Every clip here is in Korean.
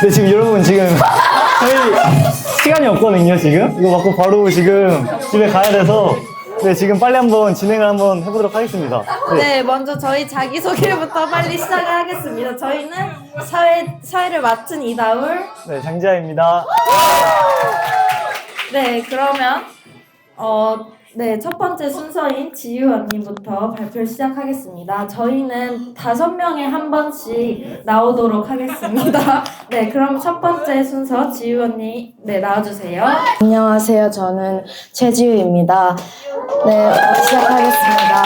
네, 지금 여러분 지금 저희 시간이 없거든요. 지금 이거 맞고 바로 지금 집에 가야 돼서 네, 지금 빨리 한번 진행을 한번 해보도록 하겠습니다. 네, 먼저 저희 자기소개부터 빨리 시작을 하겠습니다. 저희는 사회를 맡은 이다울. 네, 장지아입니다. 네, 그러면 네, 첫 번째 순서인 지유 언니부터 발표 시작하겠습니다. 저희는 5명에 한 번씩 나오도록 하겠습니다. 네, 그럼 첫 번째 순서 지유 언니 네, 나와주세요. 안녕하세요. 저는 최지우입니다. 네, 시작하겠습니다.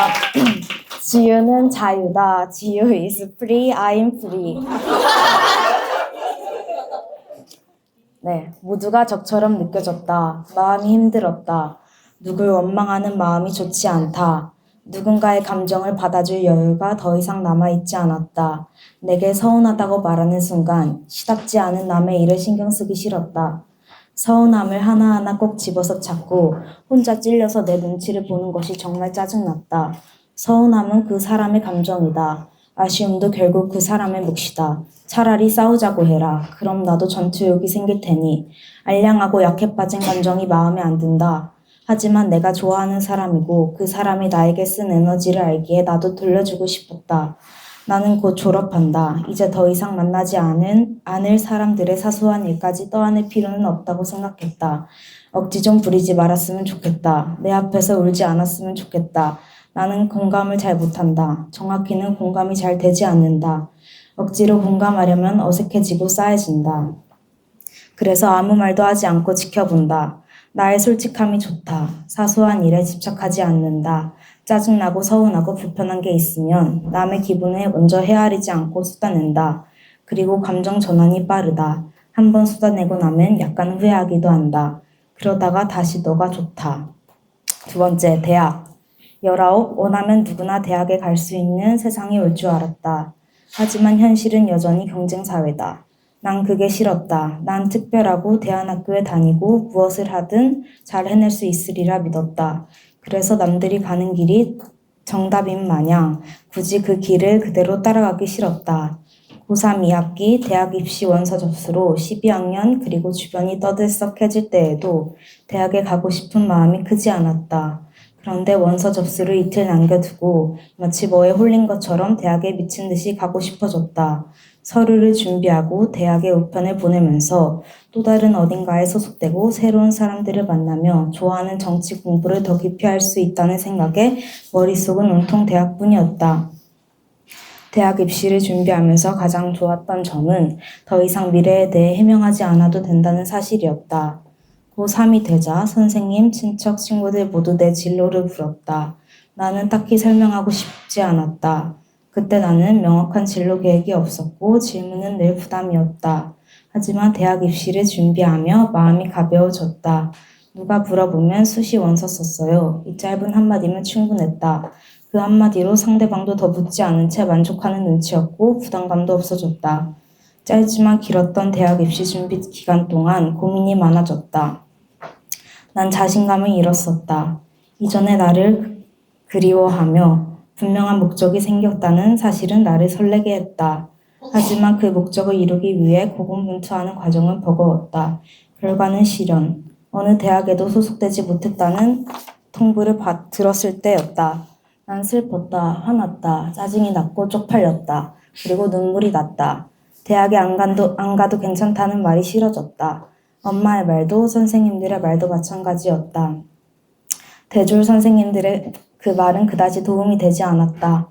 지우는 자유다. 지우 is free, I'm free. 네, 모두가 적처럼 느껴졌다. 마음이 힘들었다. 누굴 원망하는 마음이 좋지 않다. 누군가의 감정을 받아줄 여유가 더 이상 남아있지 않았다. 내게 서운하다고 말하는 순간 시답지 않은 남의 일을 신경 쓰기 싫었다. 서운함을 하나하나 꼭 집어서 찾고 혼자 찔려서 내 눈치를 보는 것이 정말 짜증났다. 서운함은 그 사람의 감정이다. 아쉬움도 결국 그 사람의 몫이다. 차라리 싸우자고 해라. 그럼 나도 전투욕이 생길 테니. 알량하고 약해 빠진 감정이 마음에 안 든다. 하지만 내가 좋아하는 사람이고 그 사람이 나에게 쓴 에너지를 알기에 나도 돌려주고 싶었다. 나는 곧 졸업한다. 이제 더 이상 만나지 않을 사람들의 사소한 일까지 떠안을 필요는 없다고 생각했다. 억지 좀 부리지 말았으면 좋겠다. 내 앞에서 울지 않았으면 좋겠다. 나는 공감을 잘 못한다. 정확히는 공감이 잘 되지 않는다. 억지로 공감하려면 어색해지고 싸해진다. 그래서 아무 말도 하지 않고 지켜본다. 나의 솔직함이 좋다. 사소한 일에 집착하지 않는다. 짜증나고 서운하고 불편한 게 있으면 남의 기분에 먼저 헤아리지 않고 쏟아낸다. 그리고 감정 전환이 빠르다. 한번 쏟아내고 나면 약간 후회하기도 한다. 그러다가 다시 너가 좋다. 두 번째, 대학. 19, 원하면 누구나 대학에 갈 수 있는 세상이 올 줄 알았다. 하지만 현실은 여전히 경쟁사회다. 난 그게 싫었다. 난 특별하고 대안학교에 다니고 무엇을 하든 잘 해낼 수 있으리라 믿었다. 그래서 남들이 가는 길이 정답인 마냥 굳이 그 길을 그대로 따라가기 싫었다. 고3 2학기 대학 입시 원서 접수로 12학년 그리고 주변이 떠들썩해질 때에도 대학에 가고 싶은 마음이 크지 않았다. 그런데 원서 접수를 이틀 남겨두고 마치 뭐에 홀린 것처럼 대학에 미친 듯이 가고 싶어졌다. 서류를 준비하고 대학에 우편을 보내면서 또 다른 어딘가에 소속되고 새로운 사람들을 만나며 좋아하는 정치 공부를 더 깊이 할 수 있다는 생각에 머릿속은 온통 대학뿐이었다. 대학 입시를 준비하면서 가장 좋았던 점은 더 이상 미래에 대해 해명하지 않아도 된다는 사실이었다. 고3이 되자 선생님, 친척, 친구들 모두 내 진로를 물었다. 나는 딱히 설명하고 싶지 않았다. 그때 나는 명확한 진로 계획이 없었고 질문은 늘 부담이었다. 하지만 대학 입시를 준비하며 마음이 가벼워졌다. 누가 물어보면 수시 원서 썼어요. 이 짧은 한마디면 충분했다. 그 한마디로 상대방도 더 묻지 않은 채 만족하는 눈치였고 부담감도 없어졌다. 짧지만 길었던 대학 입시 준비 기간 동안 고민이 많아졌다. 난 자신감을 잃었었다. 이전에 나를 그리워하며 분명한 목적이 생겼다는 사실은 나를 설레게 했다. 하지만 그 목적을 이루기 위해 고군분투하는 과정은 버거웠다. 결과는 실현. 어느 대학에도 소속되지 못했다는 통보를 들었을 때였다. 난 슬펐다, 화났다, 짜증이 났고 쪽팔렸다. 그리고 눈물이 났다. 대학에 안 가도 괜찮다는 말이 싫어졌다. 엄마의 말도 선생님들의 말도 마찬가지였다. 대졸 선생님들의 그 말은 그다지 도움이 되지 않았다.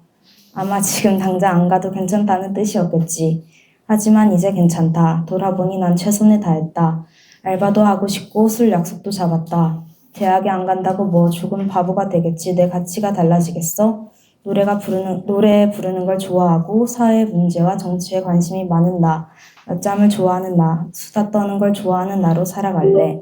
아마 지금 당장 안 가도 괜찮다는 뜻이었겠지. 하지만 이제 괜찮다. 돌아보니 난 최선을 다했다. 알바도 하고 싶고 술 약속도 잡았다. 대학에 안 간다고 뭐 조금 바보가 되겠지. 내 가치가 달라지겠어? 노래 부르는 걸 좋아하고 사회 문제와 정치에 관심이 많은 나, 낮잠을 좋아하는 나, 수다 떠는 걸 좋아하는 나로 살아갈래.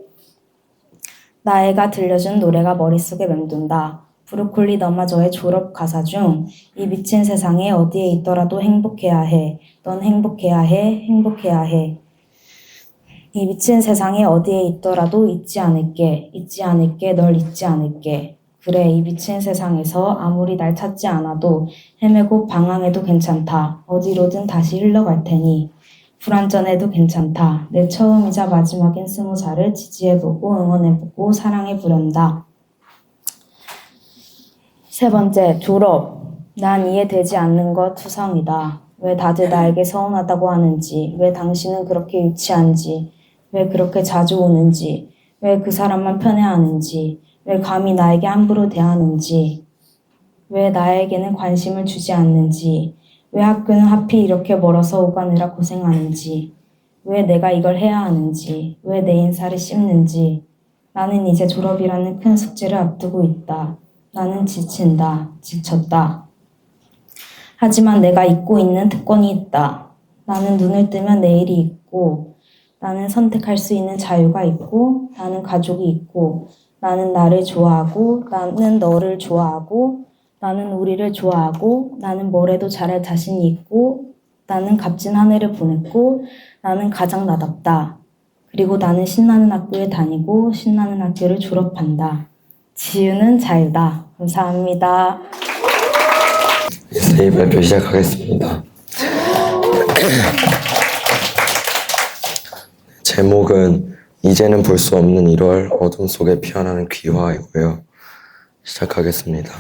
나애가 들려준 노래가 머릿속에 맴돈다. 브로콜리 너마저의 졸업 가사 중 이 미친 세상에 어디에 있더라도 행복해야 해. 넌 행복해야 해. 행복해야 해. 이 미친 세상에 어디에 있더라도 잊지 않을게. 잊지 않을게. 널 잊지 않을게. 그래, 이 미친 세상에서 아무리 날 찾지 않아도 헤매고 방황해도 괜찮다. 어디로든 다시 흘러갈 테니. 불완전해도 괜찮다. 내 처음이자 마지막인 20살을 지지해보고 응원해보고 사랑해보련다. 세 번째, 졸업. 난 이해되지 않는 것 투성이다. 왜 다들 나에게 서운하다고 하는지, 왜 당신은 그렇게 유치한지, 왜 그렇게 자주 오는지, 왜 그 사람만 편애하는지, 왜 감히 나에게 함부로 대하는지, 왜 나에게는 관심을 주지 않는지, 왜 학교는 하필 이렇게 멀어서 오가느라 고생하는지, 왜 내가 이걸 해야 하는지, 왜 내 인사를 씹는지. 나는 이제 졸업이라는 큰 숙제를 앞두고 있다. 나는 지친다. 지쳤다. 하지만 내가 잊고 있는 특권이 있다. 나는 눈을 뜨면 내일이 있고, 나는 선택할 수 있는 자유가 있고, 나는 가족이 있고, 나는 나를 좋아하고, 나는 너를 좋아하고, 나는 우리를 좋아하고, 나는 뭐래도 잘할 자신이 있고, 나는 값진 한 해를 보냈고, 나는 가장 나답다. 그리고 나는 신나는 학교에 다니고, 신나는 학교를 졸업한다. 지유는 자유다. 감사합니다. 에세이 발표 시작하겠습니다. 제목은 이제는 볼 수 없는 1월 어둠 속에 피어나는 귀화이고요. 시작하겠습니다.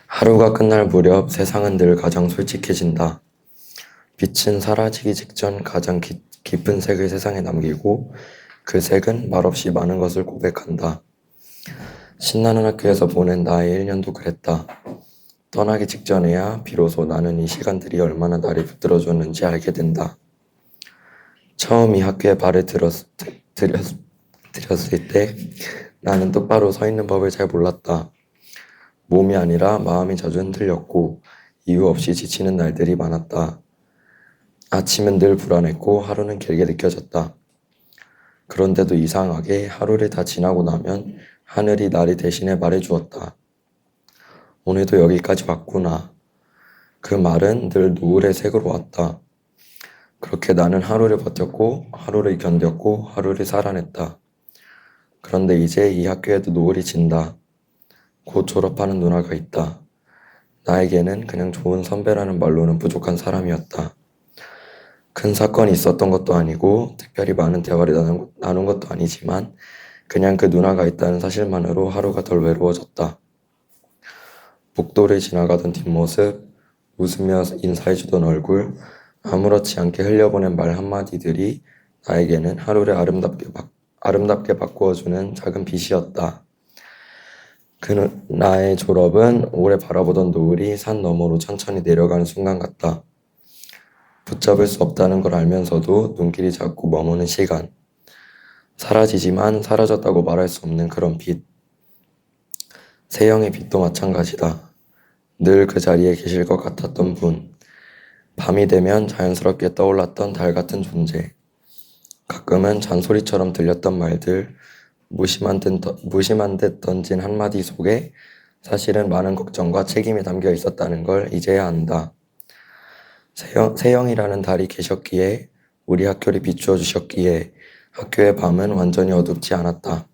하루가 끝날 무렵 세상은 늘 가장 솔직해진다. 빛은 사라지기 직전 가장 깊은 색을 세상에 남기고 그 색은 말없이 많은 것을 고백한다. 신나는 학교에서 보낸 나의 1년도 그랬다. 떠나기 직전에야 비로소 나는 이 시간들이 얼마나 나를 붙들어줬는지 알게 된다. 처음 이 학교에 발을 들였을 때 나는 똑바로 서 있는 법을 잘 몰랐다. 몸이 아니라 마음이 자주 흔들렸고 이유 없이 지치는 날들이 많았다. 아침은 늘 불안했고 하루는 길게 느껴졌다. 그런데도 이상하게 하루를 다 지나고 나면 하늘이 나를 대신해 말해주었다. 오늘도 여기까지 왔구나. 그 말은 늘 노을의 색으로 왔다. 그렇게 나는 하루를 버텼고 하루를 견뎠고 하루를 살아냈다. 그런데 이제 이 학교에도 노을이 진다. 곧 졸업하는 누나가 있다. 나에게는 그냥 좋은 선배라는 말로는 부족한 사람이었다. 큰 사건이 있었던 것도 아니고 특별히 많은 대화를 나눈 것도 아니지만 그냥 그 누나가 있다는 사실만으로 하루가 덜 외로워졌다. 복도를 지나가던 뒷모습, 웃으며 인사해주던 얼굴, 아무렇지 않게 흘려보낸 말 한마디들이 나에게는 하루를 아름답게 바꾸어주는 작은 빛이었다. 나의 졸업은 오래 바라보던 노을이 산 너머로 천천히 내려가는 순간 같다. 붙잡을 수 없다는 걸 알면서도 눈길이 자꾸 머무는 시간. 사라지지만 사라졌다고 말할 수 없는 그런 빛. 세영의 빛도 마찬가지다. 늘 그 자리에 계실 것 같았던 분. 밤이 되면 자연스럽게 떠올랐던 달 같은 존재. 가끔은 잔소리처럼 들렸던 말들, 무심한 듯 던진 한마디 속에 사실은 많은 걱정과 책임이 담겨 있었다는 걸 이제야 안다. 세영이라는 달이 계셨기에 우리 학교를 비추어 주셨기에 학교의 밤은 완전히 어둡지 않았다.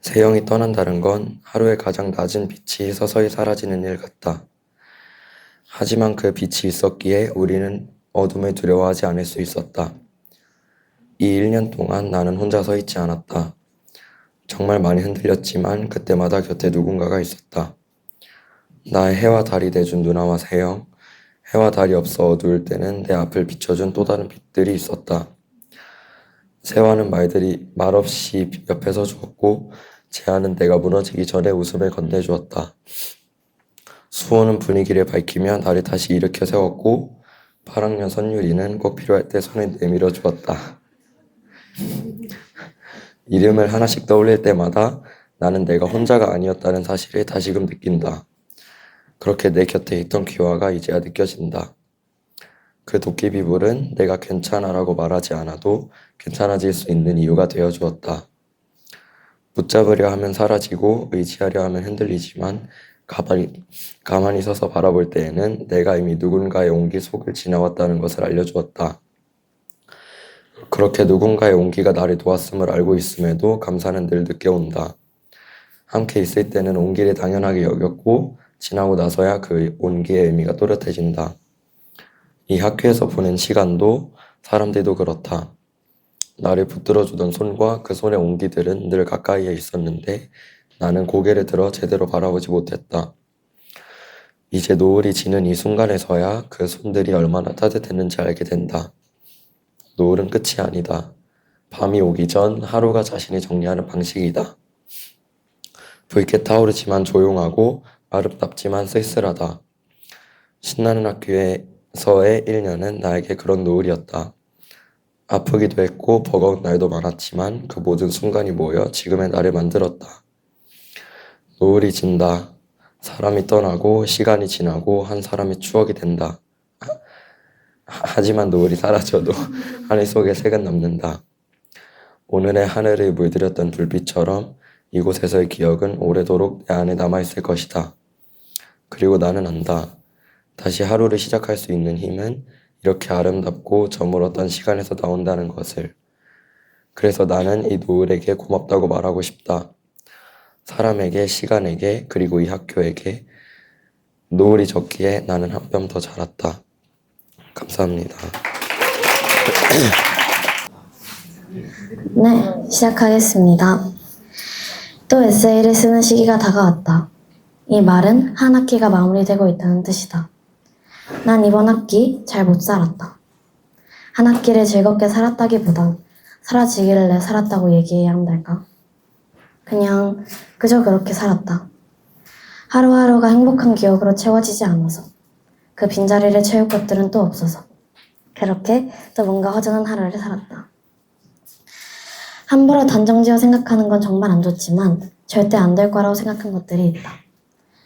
세영이 떠난다는 건 하루의 가장 낮은 빛이 서서히 사라지는 일 같다. 하지만 그 빛이 있었기에 우리는 어둠을 두려워하지 않을 수 있었다. 이 1년 동안 나는 혼자 서 있지 않았다. 정말 많이 흔들렸지만 그때마다 곁에 누군가가 있었다. 나의 해와 달이 돼준 누나와 세영, 해와 달이 없어 어두울 때는 내 앞을 비춰준 또 다른 빛들이 있었다. 세화는 말없이 옆에 서주었고 재하는 내가 무너지기 전에 웃음을 건네주었다. 수호는 분위기를 밝히며 나를 다시 일으켜 세웠고 8학년 선율이는 꼭 필요할 때 손을 내밀어 주었다. 이름을 하나씩 떠올릴 때마다 나는 내가 혼자가 아니었다는 사실을 다시금 느낀다. 그렇게 내 곁에 있던 귀화가 이제야 느껴진다. 그 도끼비불은 내가 괜찮아라고 말하지 않아도 괜찮아질 수 있는 이유가 되어주었다. 붙잡으려 하면 사라지고 의지하려 하면 흔들리지만 가만히 서서 바라볼 때에는 내가 이미 누군가의 온기 속을 지나왔다는 것을 알려주었다. 그렇게 누군가의 온기가 나를 도왔음을 알고 있음에도 감사는 늘 늦게 온다. 함께 있을 때는 온기를 당연하게 여겼고 지나고 나서야 그 온기의 의미가 또렷해진다. 이 학교에서 보낸 시간도 사람들도 그렇다. 나를 붙들어주던 손과 그 손의 온기들은 늘 가까이에 있었는데 나는 고개를 들어 제대로 바라보지 못했다. 이제 노을이 지는 이 순간에서야 그 손들이 얼마나 따뜻했는지 알게 된다. 노을은 끝이 아니다. 밤이 오기 전 하루가 자신이 정리하는 방식이다. 붉게 타오르지만 조용하고 아름답지만 쓸쓸하다. 신나는 학교에서의 1년은 나에게 그런 노을이었다. 아프기도 했고 버거운 날도 많았지만 그 모든 순간이 모여 지금의 나를 만들었다. 노을이 진다. 사람이 떠나고 시간이 지나고 한 사람의 추억이 된다. 하지만 노을이 사라져도 하늘 속에 색은 남는다. 오늘의 하늘을 물들였던 불빛처럼 이곳에서의 기억은 오래도록 내 안에 남아있을 것이다. 그리고 나는 안다. 다시 하루를 시작할 수 있는 힘은 이렇게 아름답고 저물었던 시간에서 나온다는 것을. 그래서 나는 이 노을에게 고맙다고 말하고 싶다. 사람에게, 시간에게, 그리고 이 학교에게 노을이 졌기에 나는 한 뼘 더 자랐다. 감사합니다. 네, 시작하겠습니다. 또 에세이를 쓰는 시기가 다가왔다. 이 말은 한 학기가 마무리되고 있다는 뜻이다. 난 이번 학기 잘 못 살았다. 한 학기를 즐겁게 살았다기보단 사라지기를 내 살았다고 얘기해야 한달까? 그냥 그저 그렇게 살았다. 하루하루가 행복한 기억으로 채워지지 않아서 그 빈자리를 채울 것들은 또 없어서 그렇게 또 뭔가 허전한 하루를 살았다. 함부로 단정지어 생각하는 건 정말 안 좋지만 절대 안 될 거라고 생각한 것들이 있다.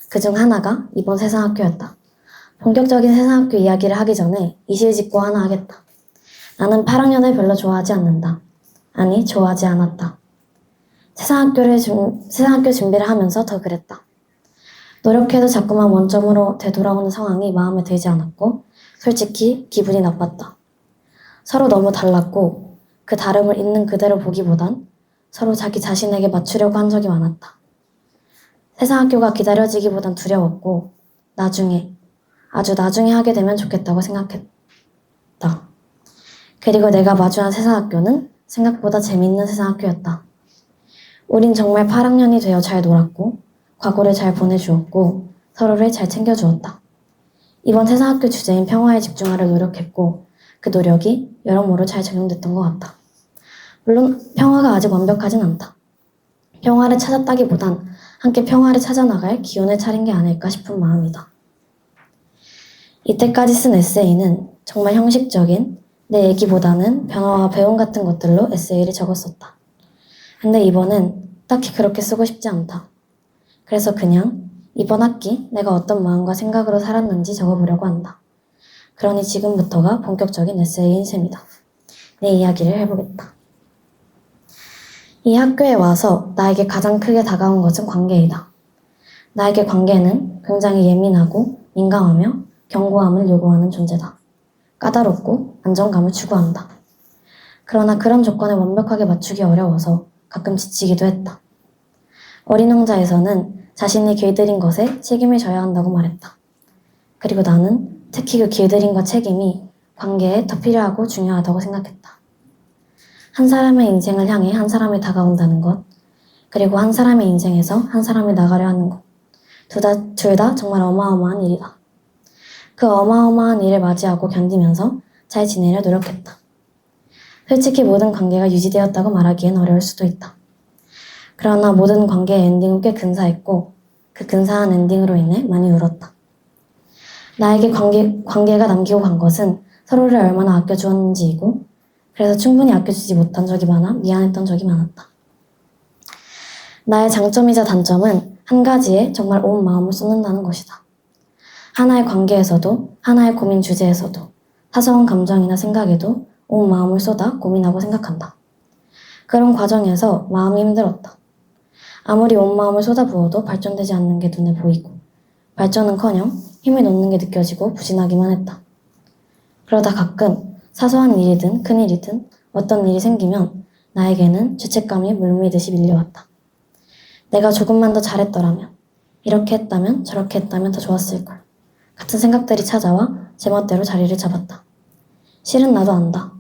그중 하나가 이번 세상학교였다. 본격적인 세상학교 이야기를 하기 전에 이실직고 하나 하겠다. 나는 8학년을 별로 좋아하지 않는다. 아니, 좋아하지 않았다. 세상학교 준비를 하면서 더 그랬다. 노력해도 자꾸만 원점으로 되돌아오는 상황이 마음에 들지 않았고 솔직히 기분이 나빴다. 서로 너무 달랐고 그 다름을 있는 그대로 보기보단 서로 자기 자신에게 맞추려고 한 적이 많았다. 세상학교가 기다려지기보단 두려웠고 나중에, 아주 나중에 하게 되면 좋겠다고 생각했다. 그리고 내가 마주한 세상학교는 생각보다 재미있는 세상학교였다. 우린 정말 8학년이 되어 잘 놀았고 과거를 잘 보내주었고 서로를 잘 챙겨주었다. 이번 세상학교 주제인 평화에 집중하려 노력했고 그 노력이 여러모로 잘 적용됐던 것 같다. 물론 평화가 아직 완벽하진 않다. 평화를 찾았다기보단 함께 평화를 찾아나갈 기운을 차린 게 아닐까 싶은 마음이다. 이때까지 쓴 에세이는 정말 형식적인 내 얘기보다는 변화와 배움 같은 것들로 에세이를 적었었다. 근데 이번엔 딱히 그렇게 쓰고 싶지 않다. 그래서 그냥 이번 학기 내가 어떤 마음과 생각으로 살았는지 적어보려고 한다. 그러니 지금부터가 본격적인 에세이인 셈이다. 내 이야기를 해보겠다. 이 학교에 와서 나에게 가장 크게 다가온 것은 관계이다. 나에게 관계는 굉장히 예민하고 민감하며 견고함을 요구하는 존재다. 까다롭고 안정감을 추구한다. 그러나 그런 조건에 완벽하게 맞추기 어려워서 가끔 지치기도 했다. 어린 왕자에서는 자신이 길들인 것에 책임을 져야 한다고 말했다. 그리고 나는 특히 그 길들임과 책임이 관계에 더 필요하고 중요하다고 생각했다. 한 사람의 인생을 향해 한 사람이 다가온다는 것, 그리고 한 사람의 인생에서 한 사람이 나가려 하는 것, 둘 다 정말 어마어마한 일이다. 그 어마어마한 일을 맞이하고 견디면서 잘 지내려 노력했다. 솔직히 모든 관계가 유지되었다고 말하기엔 어려울 수도 있다. 그러나 모든 관계의 엔딩은 꽤 근사했고 그 근사한 엔딩으로 인해 많이 울었다. 나에게 관계가 남기고 간 것은 서로를 얼마나 아껴주었는지이고 그래서 충분히 아껴주지 못한 적이 많아 미안했던 적이 많았다. 나의 장점이자 단점은 한 가지에 정말 온 마음을 쏟는다는 것이다. 하나의 관계에서도 하나의 고민 주제에서도 사소한 감정이나 생각에도 온 마음을 쏟아 고민하고 생각한다. 그런 과정에서 마음이 힘들었다. 아무리 온 마음을 쏟아부어도 발전되지 않는 게 눈에 보이고 발전은커녕 힘을 놓는 게 느껴지고 부진하기만 했다. 그러다 가끔 사소한 일이든 큰일이든 어떤 일이 생기면 나에게는 죄책감이 물밀듯이 밀려왔다. 내가 조금만 더 잘했더라면, 이렇게 했다면 저렇게 했다면 더 좋았을걸. 같은 생각들이 찾아와 제멋대로 자리를 잡았다. 실은 나도 안다.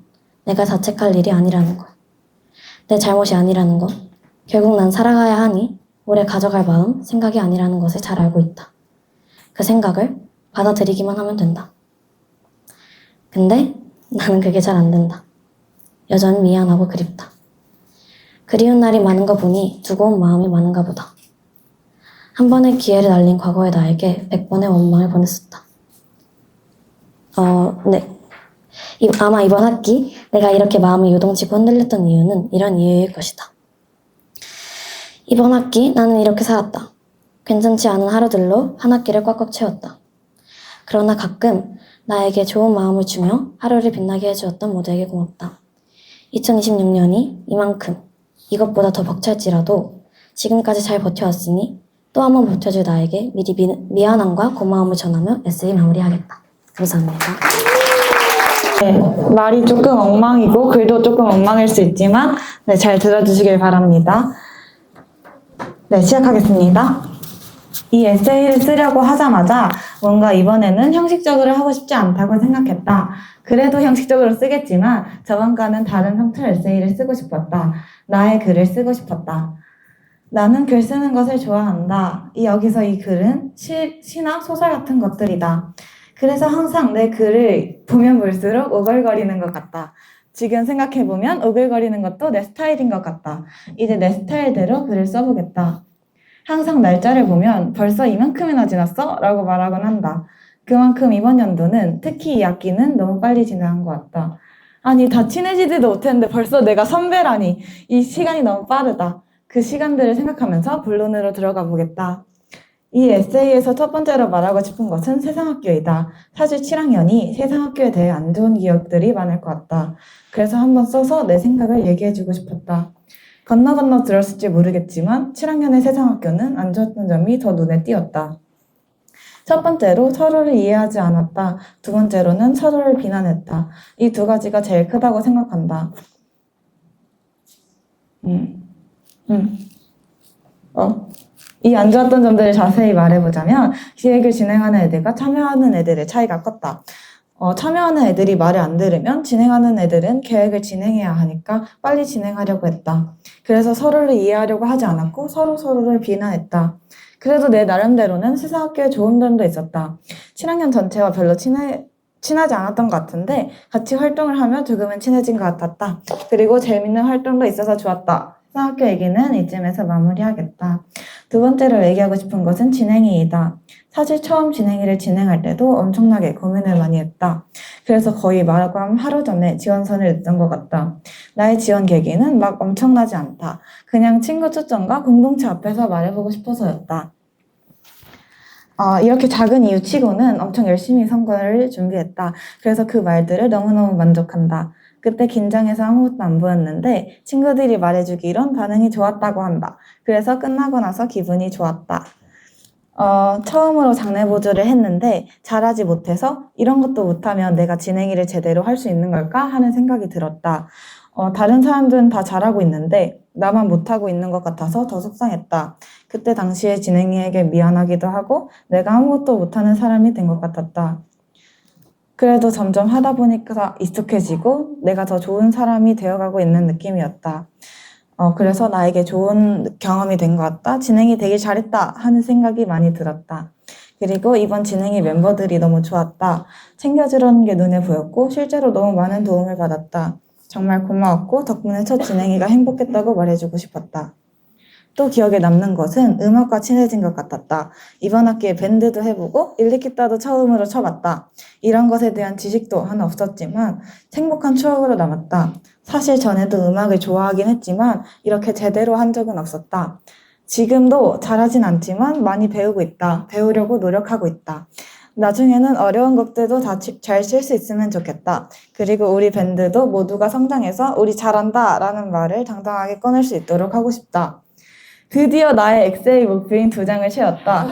내가 자책할 일이 아니라는 걸. 내 잘못이 아니라는 것. 결국 난 살아가야 하니 오래 가져갈 마음, 생각이 아니라는 것을 잘 알고 있다. 그 생각을 받아들이기만 하면 된다. 근데 나는 그게 잘 안 된다. 여전히 미안하고 그립다. 그리운 날이 많은 거 보니 두고 온 마음이 많은가 보다. 한 번의 기회를 날린 과거의 나에게 100번의 원망을 보냈었다. 네. 아마 이번 학기 내가 이렇게 마음이 요동치고 흔들렸던 이유는 이런 이유일 것이다. 이번 학기 나는 이렇게 살았다. 괜찮지 않은 하루들로 한 학기를 꽉꽉 채웠다. 그러나 가끔 나에게 좋은 마음을 주며 하루를 빛나게 해주었던 모두에게 고맙다. 2026년이 이만큼, 이것보다 더 벅찰지라도 지금까지 잘 버텨왔으니 또 한 번 버텨줄 나에게 미리 미안함과 고마움을 전하며 에세이 마무리하겠다. 감사합니다. 네, 말이 조금 엉망이고 글도 조금 엉망일 수 있지만 네, 잘 들어주시길 바랍니다. 네, 시작하겠습니다. 이 에세이를 쓰려고 하자마자 뭔가 이번에는 형식적으로 하고 싶지 않다고 생각했다. 그래도 형식적으로 쓰겠지만 저번과는 다른 형태의 에세이를 쓰고 싶었다. 나의 글을 쓰고 싶었다. 나는 글 쓰는 것을 좋아한다. 여기서 이 글은 시나 소설 같은 것들이다. 그래서 항상 내 글을 보면 볼수록 오글거리는 것 같다. 지금 생각해보면 오글거리는 것도 내 스타일인 것 같다. 이제 내 스타일대로 글을 써보겠다. 항상 날짜를 보면 벌써 이만큼이나 지났어? 라고 말하곤 한다. 그만큼 이번 연도는 특히 이 학기는 너무 빨리 지나간 것 같다. 아니 다 친해지지도 못했는데 벌써 내가 선배라니. 이 시간이 너무 빠르다. 그 시간들을 생각하면서 본론으로 들어가 보겠다. 이 에세이에서 첫 번째로 말하고 싶은 것은 세상학교이다. 사실 7학년이 세상학교에 대해 안 좋은 기억들이 많을 것 같다. 그래서 한번 써서 내 생각을 얘기해주고 싶었다. 건너 들었을지 모르겠지만 7학년의 세상학교는 안 좋았던 점이 더 눈에 띄었다. 첫 번째로 서로를 이해하지 않았다. 두 번째로는 서로를 비난했다. 이 두 가지가 제일 크다고 생각한다. 이 안 좋았던 점들을 자세히 말해보자면 기획을 진행하는 애들과 참여하는 애들의 차이가 컸다. 참여하는 애들이 말을 안 들으면 진행하는 애들은 계획을 진행해야 하니까 빨리 진행하려고 했다. 그래서 서로를 이해하려고 하지 않았고 서로를 비난했다. 그래도 내 나름대로는 세상학교에 좋은 점도 있었다. 7학년 전체와 별로 친하지 않았던 것 같은데 같이 활동을 하며 조금은 친해진 것 같았다. 그리고 재밌는 활동도 있어서 좋았다. 세상학교 얘기는 이쯤에서 마무리하겠다. 두 번째로 얘기하고 싶은 것은 진행이이다. 사실 처음 진행이를 진행할 때도 엄청나게 고민을 많이 했다. 그래서 거의 마감 하루 전에 지원서를 냈던 것 같다. 나의 지원 계기는 막 엄청나지 않다. 그냥 친구 추천과 공동체 앞에서 말해보고 싶어서였다. 이렇게 작은 이유 치고는 엄청 열심히 선거를 준비했다. 그래서 그 말들을 너무너무 만족한다. 그때 긴장해서 아무것도 안 보였는데 친구들이 말해주기론 반응이 좋았다고 한다. 그래서 끝나고 나서 기분이 좋았다. 처음으로 장례 보조를 했는데 잘하지 못해서 이런 것도 못하면 내가 진행일을 제대로 할 수 있는 걸까 하는 생각이 들었다. 다른 사람들은 다 잘하고 있는데 나만 못하고 있는 것 같아서 더 속상했다. 그때 당시에 진행이에게 미안하기도 하고 내가 아무것도 못하는 사람이 된 것 같았다. 그래도 점점 하다 보니까 익숙해지고 내가 더 좋은 사람이 되어가고 있는 느낌이었다. 그래서 나에게 좋은 경험이 된 것 같다. 진행이 되길 잘했다 하는 생각이 많이 들었다. 그리고 이번 진행이 멤버들이 너무 좋았다. 챙겨주려는 게 눈에 보였고 실제로 너무 많은 도움을 받았다. 정말 고마웠고 덕분에 첫 진행이가 행복했다고 말해주고 싶었다. 또 기억에 남는 것은 음악과 친해진 것 같았다. 이번 학기에 밴드도 해보고 일리키타도 처음으로 쳐봤다. 이런 것에 대한 지식도 하나 없었지만 행복한 추억으로 남았다. 사실 전에도 음악을 좋아하긴 했지만 이렇게 제대로 한 적은 없었다. 지금도 잘하진 않지만 많이 배우고 있다. 배우려고 노력하고 있다. 나중에는 어려운 곡들도 다 잘 칠 수 있으면 좋겠다. 그리고 우리 밴드도 모두가 성장해서 우리 잘한다 라는 말을 당당하게 꺼낼 수 있도록 하고 싶다. 드디어 나의 에세이 목표인 2장을 채웠다.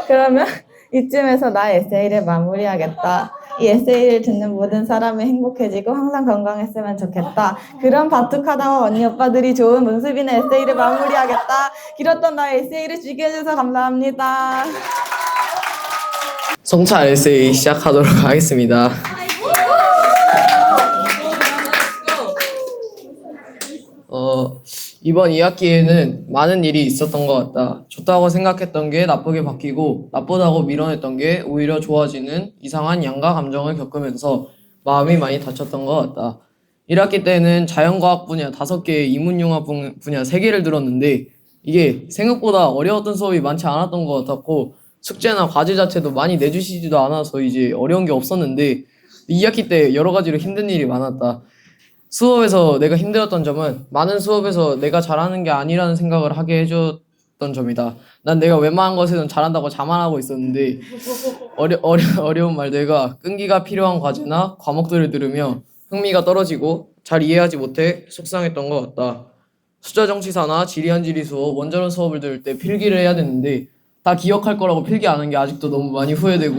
그러면 이쯤에서 나의 에세이를 마무리하겠다. 이 에세이를 듣는 모든 사람이 행복해지고 항상 건강했으면 좋겠다. 그런 바둑하다와 언니 오빠들이 좋은 문수빈의 에세이를 마무리하겠다. 길었던 나의 에세이를 즐겨주셔서 감사합니다. 성찰 에세이 시작하도록 하겠습니다. 이번 2학기에는 많은 일이 있었던 것 같다. 좋다고 생각했던 게 나쁘게 바뀌고 나쁘다고 밀어냈던 게 오히려 좋아지는 이상한 양가 감정을 겪으면서 마음이 많이 다쳤던 것 같다. 1학기 때는 자연과학 분야 5개, 인문융합 분야 3개를 들었는데 이게 생각보다 어려웠던 수업이 많지 않았던 것 같았고 숙제나 과제 자체도 많이 내주시지도 않아서 이제 어려운 게 없었는데 2학기 때 여러 가지로 힘든 일이 많았다. 수업에서 내가 힘들었던 점은 많은 수업에서 내가 잘하는 게 아니라는 생각을 하게 해줬던 점이다. 난 내가 웬만한 것에는 잘한다고 자만하고 있었는데 어려운 말들과 끈기가 필요한 과제나 과목들을 들으며 흥미가 떨어지고 잘 이해하지 못해 속상했던 것 같다. 숫자 정치사나 지리한지리 수업, 원자론 수업을 들을 때 필기를 해야 되는데 다 기억할 거라고 필기 안 한 게 아직도 너무 많이 후회되고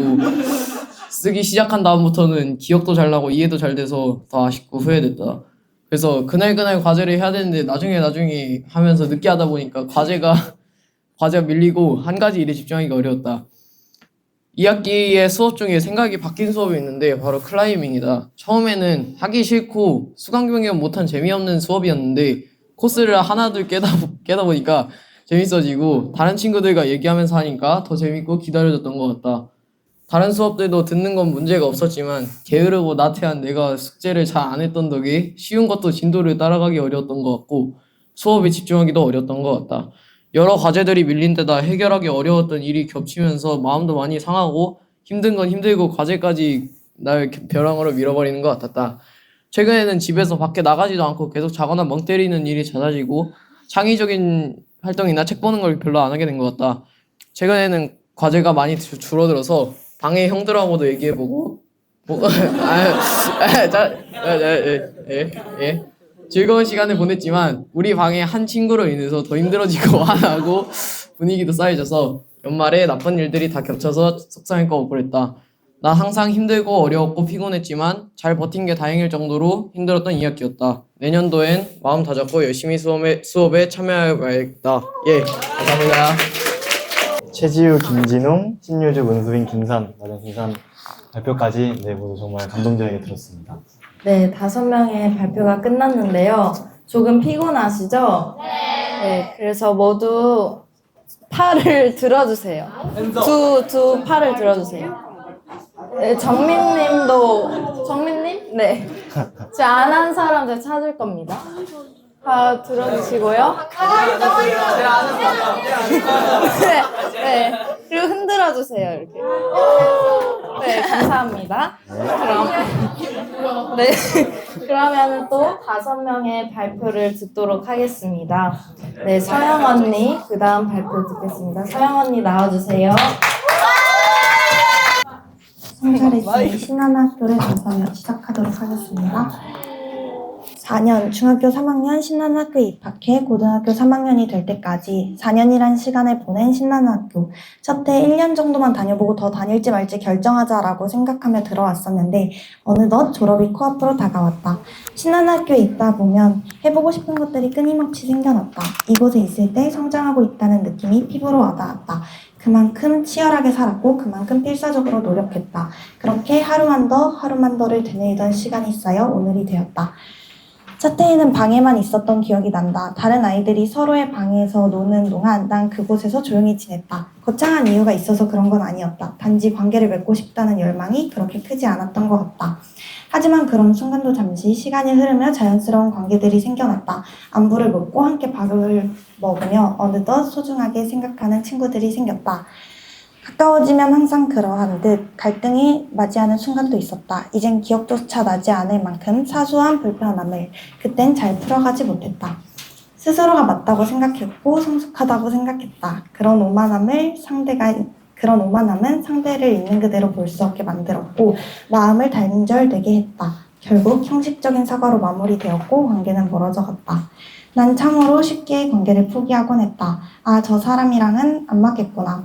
쓰기 시작한 다음부터는 기억도 잘 나고 이해도 잘 돼서 더 아쉽고 후회됐다. 그래서 그날 과제를 해야 되는데 나중에 하면서 늦게 하다 보니까 과제가 밀리고 한 가지 일에 집중하기가 어려웠다. 2학기의 수업 중에 생각이 바뀐 수업이 있는데 바로 클라이밍이다. 처음에는 하기 싫고 수강 변경 못한 재미없는 수업이었는데 코스를 하나둘 깨다 보니까 재밌어지고 다른 친구들과 얘기하면서 하니까 더 재밌고 기다려졌던 것 같다. 다른 수업들도 듣는 건 문제가 없었지만 게으르고 나태한 내가 숙제를 잘 안 했던 덕에 쉬운 것도 진도를 따라가기 어려웠던 것 같고 수업에 집중하기도 어려웠던 것 같다. 여러 과제들이 밀린 데다 해결하기 어려웠던 일이 겹치면서 마음도 많이 상하고 힘든 건 힘들고 과제까지 날 벼랑으로 밀어버리는 것 같았다. 최근에는 집에서 밖에 나가지도 않고 계속 자거나 멍 때리는 일이 잦아지고 창의적인 활동이나 책 보는 걸 별로 안 하게 된 것 같다. 최근에는 과제가 많이 줄어들어서 방에 형들하고도 얘기해보고 즐거운 시간을 보냈지만 우리 방에 한 친구로 인해서 더 힘들어지고 화나고 분위기도 쌓여져서 연말에 나쁜 일들이 다 겹쳐서 속상했고 억울했다. 나 항상 힘들고 어려웠고 피곤했지만 잘 버틴 게 다행일 정도로 힘들었던 2학기였다. 내년도엔 마음 다잡고 열심히 수업에 참여해봐야겠다. 예, 감사합니다. 최지우, 김진웅, 신유주, 문수빈, 김산, 맞은 김산 발표까지 모두 정말 감동적이게 들었습니다. 네, 5명의 발표가 끝났는데요. 조금 피곤하시죠? 네, 그래서 모두 팔을 들어주세요. 두 팔을 들어주세요. 네, 정민님? 네. 저 안 한 사람 제가 찾을 겁니다. 다 들어주시고요. 네. 그리고 흔들어 주세요, 이렇게. 네, 감사합니다. 그러면은 또 5명의 발표를 듣도록 하겠습니다. 네, 서영 언니, 그 다음 발표 듣겠습니다. 서영 언니 나와주세요. 성찰에서의 신한학교를 감상하며 시작하도록 하겠습니다. 4년 중학교 3학년 신한학교에 입학해 고등학교 3학년이 될 때까지 4년이란 시간을 보낸 신한학교. 첫해 1년 정도만 다녀보고 더 다닐지 말지 결정하자라고 생각하며 들어왔었는데 어느덧 졸업이 코앞으로 다가왔다. 신한학교에 있다 보면 해보고 싶은 것들이 끊임없이 생겨났다. 이곳에 있을 때 성장하고 있다는 느낌이 피부로 와닿았다. 그만큼 치열하게 살았고 그만큼 필사적으로 노력했다. 그렇게 하루만 더를 되뇌이던 시간이 쌓여 오늘이 되었다. 첫 해에는 방에만 있었던 기억이 난다. 다른 아이들이 서로의 방에서 노는 동안 난 그곳에서 조용히 지냈다. 거창한 이유가 있어서 그런 건 아니었다. 단지 관계를 맺고 싶다는 열망이 그렇게 크지 않았던 것 같다. 하지만 그런 순간도 잠시 시간이 흐르며 자연스러운 관계들이 생겨났다. 안부를 묻고 함께 밥을 먹으며 어느덧 소중하게 생각하는 친구들이 생겼다. 가까워지면 항상 그러한 듯 갈등이 맞이하는 순간도 있었다. 이젠 기억조차 나지 않을 만큼 사소한 불편함을 그땐 잘 풀어가지 못했다. 스스로가 맞다고 생각했고 성숙하다고 생각했다. 그런 오만함은 상대를 있는 그대로 볼 수 없게 만들었고 마음을 단절되게 했다. 결국 형식적인 사과로 마무리되었고 관계는 멀어져 갔다. 난 참으로 쉽게 관계를 포기하곤 했다. 아, 저 사람이랑은 안 맞겠구나.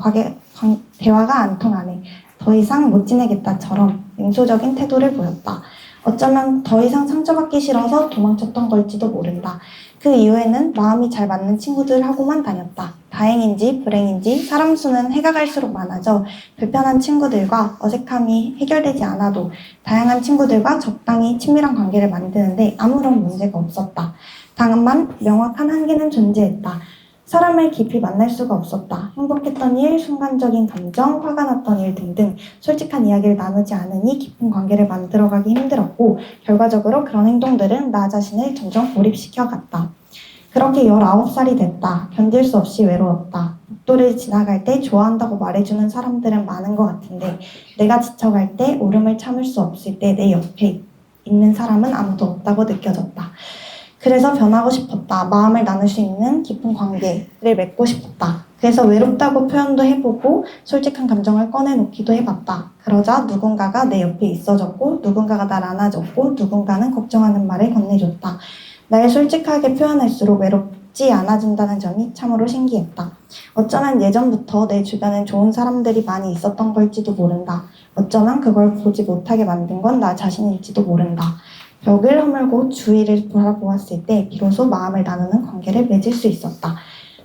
대화가 안 통하네. 더 이상 못 지내겠다처럼 냉소적인 태도를 보였다. 어쩌면 더 이상 상처받기 싫어서 도망쳤던 걸지도 모른다. 그 이후에는 마음이 잘 맞는 친구들하고만 다녔다. 다행인지 불행인지 사람 수는 해가 갈수록 많아져 불편한 친구들과 어색함이 해결되지 않아도 다양한 친구들과 적당히 친밀한 관계를 만드는데 아무런 문제가 없었다. 다만 명확한 한계는 존재했다. 사람을 깊이 만날 수가 없었다. 행복했던 일, 순간적인 감정, 화가 났던 일 등등 솔직한 이야기를 나누지 않으니 깊은 관계를 만들어가기 힘들었고 결과적으로 그런 행동들은 나 자신을 점점 고립시켜갔다. 그렇게 19살이 됐다. 견딜 수 없이 외로웠다. 복도를 지나갈 때 좋아한다고 말해주는 사람들은 많은 것 같은데 내가 지쳐갈 때 울음을 참을 수 없을 때 내 옆에 있는 사람은 아무도 없다고 느껴졌다. 그래서 변하고 싶었다. 마음을 나눌 수 있는 깊은 관계를 맺고 싶었다. 그래서 외롭다고 표현도 해보고 솔직한 감정을 꺼내놓기도 해봤다. 그러자 누군가가 내 옆에 있어줬고 누군가가 날 안아줬고 누군가는 걱정하는 말을 건네줬다. 날 솔직하게 표현할수록 외롭지 않아진다는 점이 참으로 신기했다. 어쩌면 예전부터 내 주변엔 좋은 사람들이 많이 있었던 걸지도 모른다. 어쩌면 그걸 보지 못하게 만든 건 나 자신일지도 모른다. 벽을 허물고 주위를 바라보았을 때 비로소 마음을 나누는 관계를 맺을 수 있었다.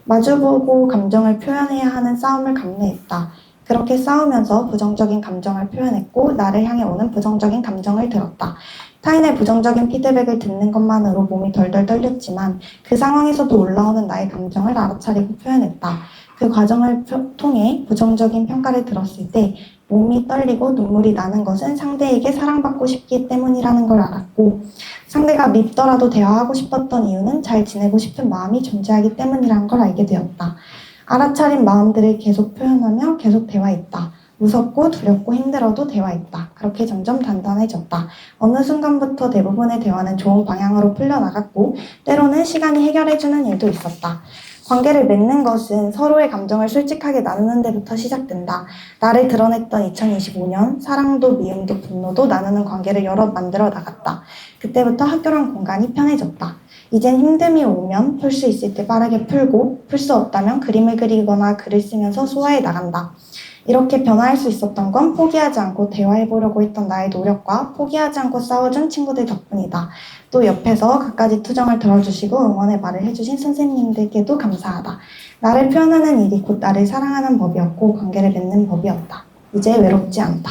마주보고 감정을 표현해야 하는 싸움을 감내했다. 그렇게 싸우면서 부정적인 감정을 표현했고 나를 향해 오는 부정적인 감정을 들었다. 타인의 부정적인 피드백을 듣는 것만으로 몸이 덜덜 떨렸지만 그 상황에서도 올라오는 나의 감정을 알아차리고 표현했다. 그 과정을 통해 부정적인 평가를 들었을 때 몸이 떨리고 눈물이 나는 것은 상대에게 사랑받고 싶기 때문이라는 걸 알았고 상대가 밉더라도 대화하고 싶었던 이유는 잘 지내고 싶은 마음이 존재하기 때문이라는 걸 알게 되었다. 알아차린 마음들을 계속 표현하며 계속 대화했다. 무섭고 두렵고 힘들어도 대화했다. 그렇게 점점 단단해졌다. 어느 순간부터 대부분의 대화는 좋은 방향으로 풀려나갔고 때로는 시간이 해결해주는 일도 있었다. 관계를 맺는 것은 서로의 감정을 솔직하게 나누는 데부터 시작된다. 나를 드러냈던 2025년, 사랑도 미움도 분노도 나누는 관계를 여러 만들어 나갔다. 그때부터 학교란 공간이 편해졌다. 이젠 힘듦이 오면 풀 수 있을 때 빠르게 풀고 풀 수 없다면 그림을 그리거나 글을 쓰면서 소화해 나간다. 이렇게 변화할 수 있었던 건 포기하지 않고 대화해보려고 했던 나의 노력과 포기하지 않고 싸워준 친구들 덕분이다. 또 옆에서 갖가지 투정을 들어주시고 응원의 말을 해주신 선생님들께도 감사하다. 나를 표현하는 일이 곧 나를 사랑하는 법이었고 관계를 맺는 법이었다. 이제 외롭지 않다.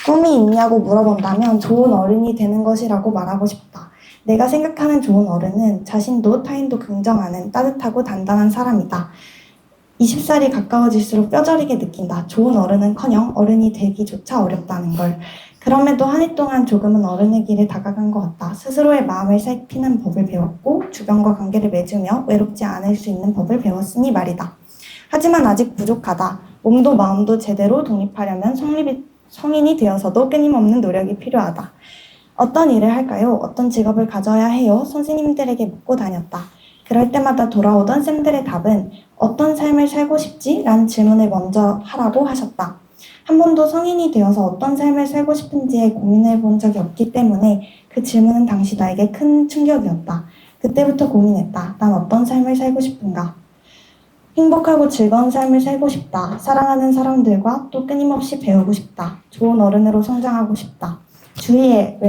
꿈이 있냐고 물어본다면 좋은 어른이 되는 것이라고 말하고 싶다. 내가 생각하는 좋은 어른은 자신도 타인도 긍정하는 따뜻하고 단단한 사람이다. 20살이 가까워질수록 뼈저리게 느낀다. 좋은 어른은커녕 어른이 되기조차 어렵다는 걸. 그럼에도 한 해 동안 조금은 어른의 길에 다가간 것 같다. 스스로의 마음을 살피는 법을 배웠고 주변과 관계를 맺으며 외롭지 않을 수 있는 법을 배웠으니 말이다. 하지만 아직 부족하다. 몸도 마음도 제대로 독립하려면 성인이 되어서도 끊임없는 노력이 필요하다. 어떤 일을 할까요? 어떤 직업을 가져야 해요? 선생님들에게 묻고 다녔다. 그럴 때마다 돌아오던 쌤들의 답은 어떤 삶을 살고 싶지? 라는 질문을 먼저 하라고 하셨다. 한 번도 성인이 되어서 어떤 삶을 살고 싶은지에 고민해 본 적이 없기 때문에 그 질문은 당시 나에게 큰 충격이었다. 그때부터 고민했다. 난 어떤 삶을 살고 싶은가? 행복하고 즐거운 삶을 살고 싶다. 사랑하는 사람들과 또 끊임없이 배우고 싶다. 좋은 어른으로 성장하고 싶다. 주위의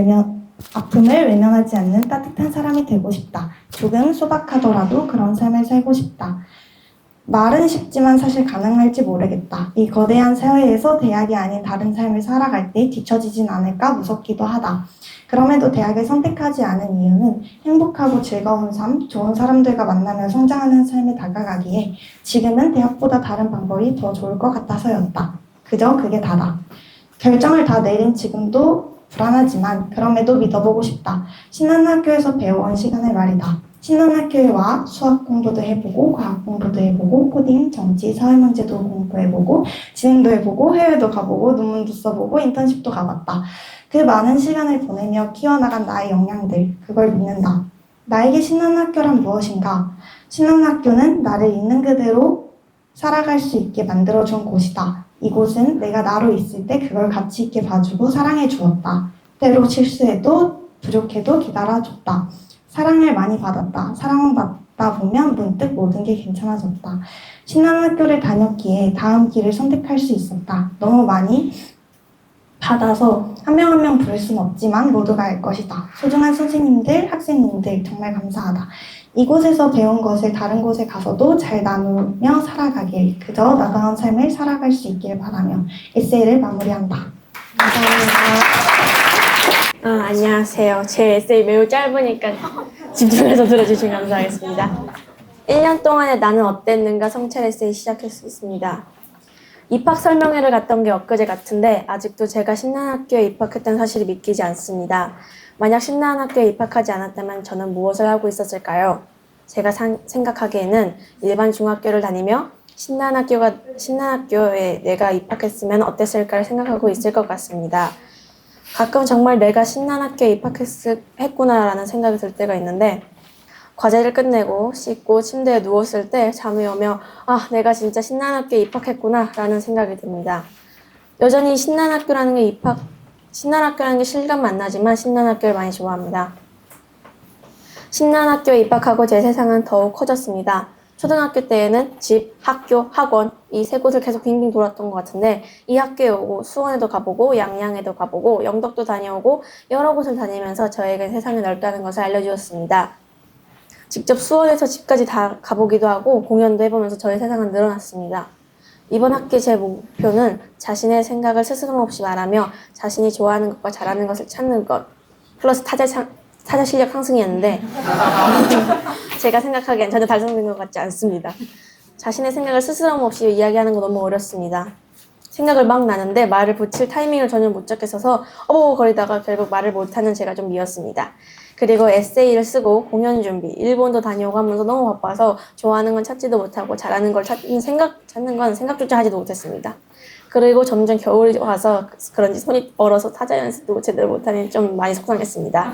아픔을 외면하지 않는 따뜻한 사람이 되고 싶다. 조금 소박하더라도 그런 삶을 살고 싶다. 말은 쉽지만 사실 가능할지 모르겠다. 이 거대한 사회에서 대학이 아닌 다른 삶을 살아갈 때 뒤처지진 않을까 무섭기도 하다. 그럼에도 대학을 선택하지 않은 이유는 행복하고 즐거운 삶, 좋은 사람들과 만나며 성장하는 삶에 다가가기에 지금은 대학보다 다른 방법이 더 좋을 것 같아서였다. 그저 그게 다다. 결정을 다 내린 지금도 불안하지만 그럼에도 믿어보고 싶다. 신나는 학교에서 배워온 시간을 말이다. 신나는 학교에 와 수학 공부도 해보고 과학 공부도 해보고 코딩, 정치, 사회문제도 공부해보고 진행도 해보고 해외도 가보고 논문도 써보고 인턴십도 가봤다. 그 많은 시간을 보내며 키워나간 나의 역량들, 그걸 믿는다. 나에게 신나는 학교란 무엇인가? 신나는 학교는 나를 있는 그대로 살아갈 수 있게 만들어준 곳이다. 이곳은 내가 나로 있을 때 그걸 가치 있게 봐주고 사랑해 주었다. 때로 실수해도 부족해도 기다려줬다. 사랑을 많이 받았다. 사랑을 받다 보면 문득 모든 게 괜찮아졌다. 신나는 학교를 다녔기에 다음 길을 선택할 수 있었다. 너무 많이 받아서 한 명 한 명 부를 수는 없지만 모두가 알 것이다. 소중한 선생님들, 학생님들 정말 감사하다. 이곳에서 배운 것을 다른 곳에 가서도 잘 나누며 살아가길, 그저 나다운 삶을 살아갈 수 있길 바라며 에세이를 마무리한다. 안녕하세요. 제 에세이 매우 짧으니까 집중해서 들어주시면 감사하겠습니다. 1년 동안의 나는 어땠는가 성찰 에세이 시작했습니다. 입학 설명회를 갔던 게 엊그제 같은데 아직도 제가 신난학교에 입학했다는 사실이 믿기지 않습니다. 만약 신난학교에 입학하지 않았다면 저는 무엇을 하고 있었을까요? 제가 생각하기에는 일반 중학교를 다니며 신난학교에 내가 입학했으면 어땠을까를 생각하고 있을 것 같습니다. 가끔 정말 내가 신난학교에 입학했구나라는 생각이 들 때가 있는데 과제를 끝내고 씻고 침대에 누웠을 때 잠이 오며 내가 진짜 신난학교에 입학했구나 라는 생각이 듭니다. 여전히 신난학교라는 게 실감은 안 나지만 신난학교를 많이 좋아합니다. 신난학교에 입학하고 제 세상은 더욱 커졌습니다. 초등학교 때에는 집, 학교, 학원 이 세 곳을 계속 빙빙 돌았던 것 같은데 이 학교에 오고 수원에도 가보고 양양에도 가보고 영덕도 다녀오고 여러 곳을 다니면서 저에게 세상이 넓다는 것을 알려주었습니다. 직접 수원에서 집까지 다 가보기도 하고 공연도 해보면서 저의 세상은 늘어났습니다. 이번 학기 제 목표는 자신의 생각을 스스럼없이 말하며 자신이 좋아하는 것과 잘하는 것을 찾는 것 플러스 타자 실력 상승이었는데 제가 생각하기엔 전혀 달성된 것 같지 않습니다. 자신의 생각을 스스럼없이 이야기하는 거 너무 어렵습니다. 생각을 막 나는데 말을 붙일 타이밍을 전혀 못 잡겠어서 거리다가 결국 말을 못하는 제가 좀 미웠습니다. 그리고 에세이를 쓰고 공연 준비, 일본도 다녀오고 하면서 너무 바빠서 좋아하는 건 찾지도 못하고 잘하는 걸 찾는 건 생각조차 하지도 못했습니다. 그리고 점점 겨울이 와서 그런지 손이 얼어서 타자 연습도 제대로 못하니 좀 많이 속상했습니다.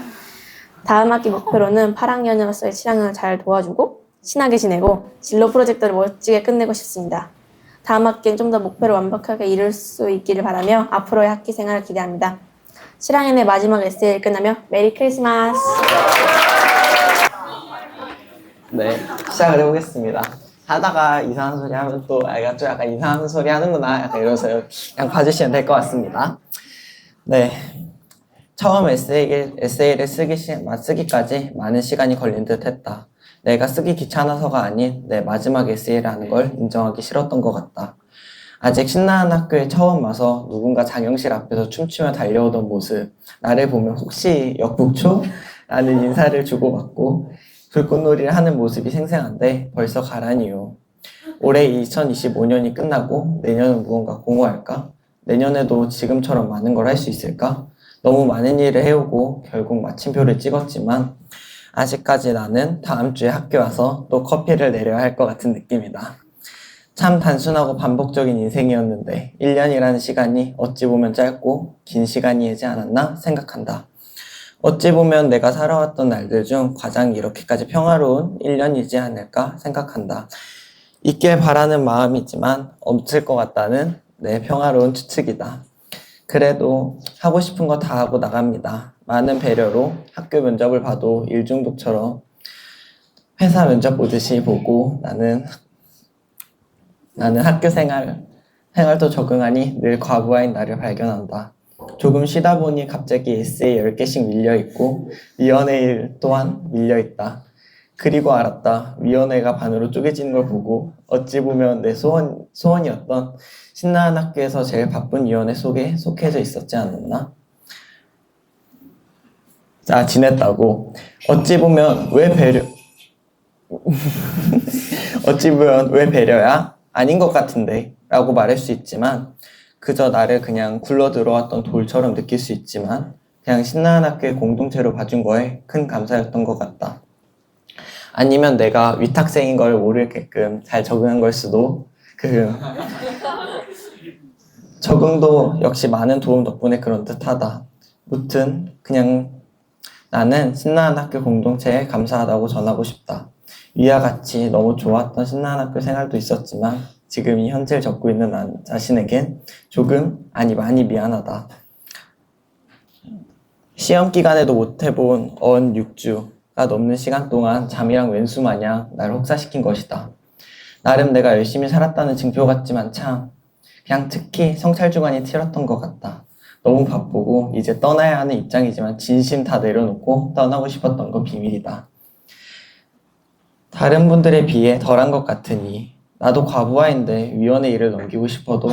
다음 학기 목표로는 8학년으로서의 7학년을 잘 도와주고 친하게 지내고 진로 프로젝트를 멋지게 끝내고 싶습니다. 다음 학기엔 좀 더 목표를 완벽하게 이룰 수 있기를 바라며 앞으로의 학기 생활을 기대합니다. 7학년의 마지막 에세이를 끝나며 메리 크리스마스! 네, 시작을 해보겠습니다. 하다가 이상한 소리 하면 또 애가 좀 약간 이상한 소리 하는구나 약간 이러서 그냥 봐주시면 될 것 같습니다. 네, 처음 에세이를 쓰기까지 많은 시간이 걸린 듯 했다. 내가 쓰기 귀찮아서가 아닌 내 마지막 에세이라는 걸 인정하기 싫었던 것 같다. 아직 신나는 학교에 처음 와서 누군가 장영실 앞에서 춤추며 달려오던 모습, 나를 보면 혹시 역북초? 라는 인사를 주고받고 불꽃놀이를 하는 모습이 생생한데 벌써 가라니요. 올해 2025년이 끝나고 내년은 무언가 공허할까? 내년에도 지금처럼 많은 걸 할 수 있을까? 너무 많은 일을 해오고 결국 마침표를 찍었지만 아직까지 나는 다음 주에 학교 와서 또 커피를 내려야 할 것 같은 느낌이다. 참 단순하고 반복적인 인생이었는데 1년이라는 시간이 어찌 보면 짧고 긴 시간이지 않았나 생각한다. 어찌 보면 내가 살아왔던 날들 중 가장 이렇게까지 평화로운 1년이지 않을까 생각한다. 있길 바라는 마음이지만 없을 것 같다는 내 평화로운 추측이다. 그래도 하고 싶은 거 다 하고 나갑니다. 많은 배려로 학교 면접을 봐도 일중독처럼 회사 면접 보듯이 보고 나는 학교 생활도 적응하니 늘 과부하인 나를 발견한다. 조금 쉬다 보니 갑자기 에세이 10개씩 밀려있고 위원회 일 또한 밀려있다. 그리고 알았다. 위원회가 반으로 쪼개지는 걸 보고 어찌 보면 내 소원이었던 신나는 학교에서 제일 바쁜 위원회 속에 속해져 있었지 않았나? 자, 지냈다고. 어찌 보면 왜 배려야? 아닌 것 같은데 라고 말할 수 있지만 그저 나를 그냥 굴러 들어왔던 돌처럼 느낄 수 있지만 그냥 신나는 학교의 공동체로 봐준 거에 큰 감사였던 것 같다. 아니면 내가 위탁생인 걸 모르게끔 잘 적응한 걸 수도. 적응도 역시 많은 도움 덕분에 그런 듯하다. 무튼 그냥 나는 신나는 학교 공동체에 감사하다고 전하고 싶다. 위와 같이 너무 좋았던 신나는 학교 생활도 있었지만 지금 이 현재를 적고 있는 나 자신에겐 조금, 아니 많이 미안하다. 시험 기간에도 못 해본 6주가 넘는 시간 동안 잠이랑 왼수 마냥 날 혹사시킨 것이다. 나름 내가 열심히 살았다는 증표 같지만 참 그냥 특히 성찰 주간이 틀렸던 것 같다. 너무 바쁘고 이제 떠나야 하는 입장이지만 진심 다 내려놓고 떠나고 싶었던 건 비밀이다. 다른 분들에 비해 덜한 것 같으니 나도 과부하인데 위원회 일을 넘기고 싶어도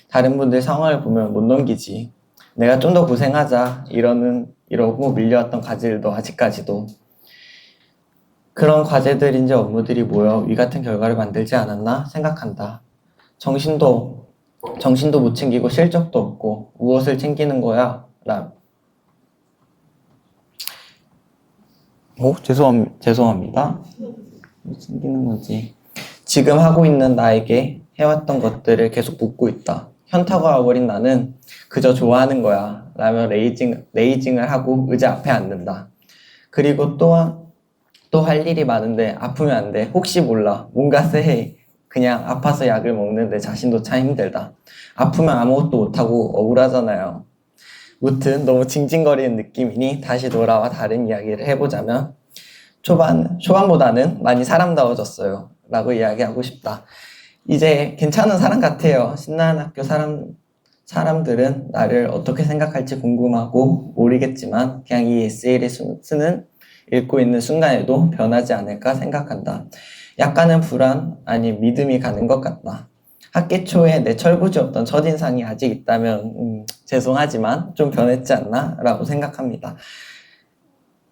다른 분들 상황을 보면 못 넘기지. 내가 좀 더 고생하자 이러고 밀려왔던 과제들도 아직까지도 그런 과제들인지 업무들이 모여 위 같은 결과를 만들지 않았나 생각한다. 정신도 못 챙기고 실적도 없고 무엇을 챙기는 거야? 죄송합니다. 뭐 챙기는 거지. 지금 하고 있는 나에게 해왔던 것들을 계속 묻고 있다. 현타가 와버린 나는 그저 좋아하는 거야 라며 레이징을 하고 의자 앞에 앉는다. 그리고 또 할 일이 많은데 아프면 안 돼. 혹시 몰라. 뭔가 쎄해. 그냥 아파서 약을 먹는데 자신도 참 힘들다. 아프면 아무것도 못하고 억울하잖아요. 무튼 너무 징징거리는 느낌이니 다시 돌아와 다른 이야기를 해보자면 초반보다는 많이 사람다워졌어요 라고 이야기하고 싶다. 이제 괜찮은 사람 같아요. 신나는 학교 사람들은 나를 어떻게 생각할지 궁금하고 모르겠지만 그냥 이 에세이를 읽고 있는 순간에도 변하지 않을까 생각한다. 약간은 불안 아니 믿음이 가는 것 같다. 학기 초에 내 철부지 없던 첫인상이 아직 있다면 죄송하지만 좀 변했지 않나? 라고 생각합니다.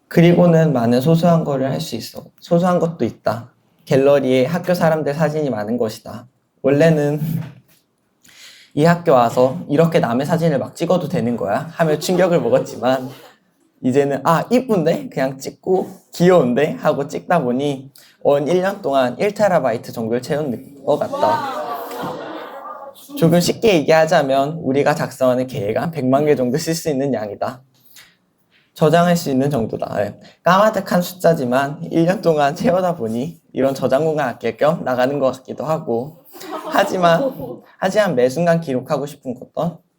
그리고는 많은 소소한 거를 할 수 있어. 소소한 것도 있다. 갤러리에 학교 사람들 사진이 많은 것이다. 원래는 이 학교 와서 이렇게 남의 사진을 막 찍어도 되는 거야? 하며 충격을 먹었지만 이제는 이쁜데? 그냥 찍고 귀여운데? 하고 찍다 보니 1년 동안 1TB 정도를 채운 것 같다. 조금 쉽게 얘기하자면 우리가 작성하는 계획 한 100만 개 정도 쓸 수 있는 양이다. 저장할 수 있는 정도다. 까마득한 숫자지만 1년 동안 채우다 보니 이런 저장 공간 아낄 겸 나가는 것 같기도 하고 하지만 매 순간 기록하고 싶은 것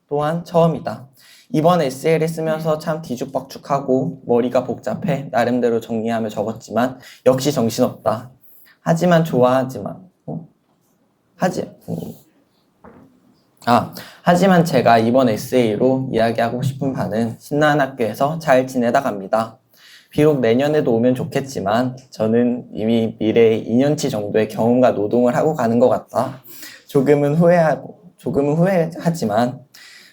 또한 처음이다. 이번 에세이를 쓰면서 참 뒤죽박죽하고 머리가 복잡해 나름대로 정리하며 적었지만 역시 정신없다. 하지만 제가 이번 에세이로 이야기하고 싶은 바는 신나는 학교에서 잘 지내다 갑니다. 비록 내년에도 오면 좋겠지만 저는 이미 미래에 2년치 정도의 경험과 노동을 하고 가는 것 같다. 조금은 후회하지만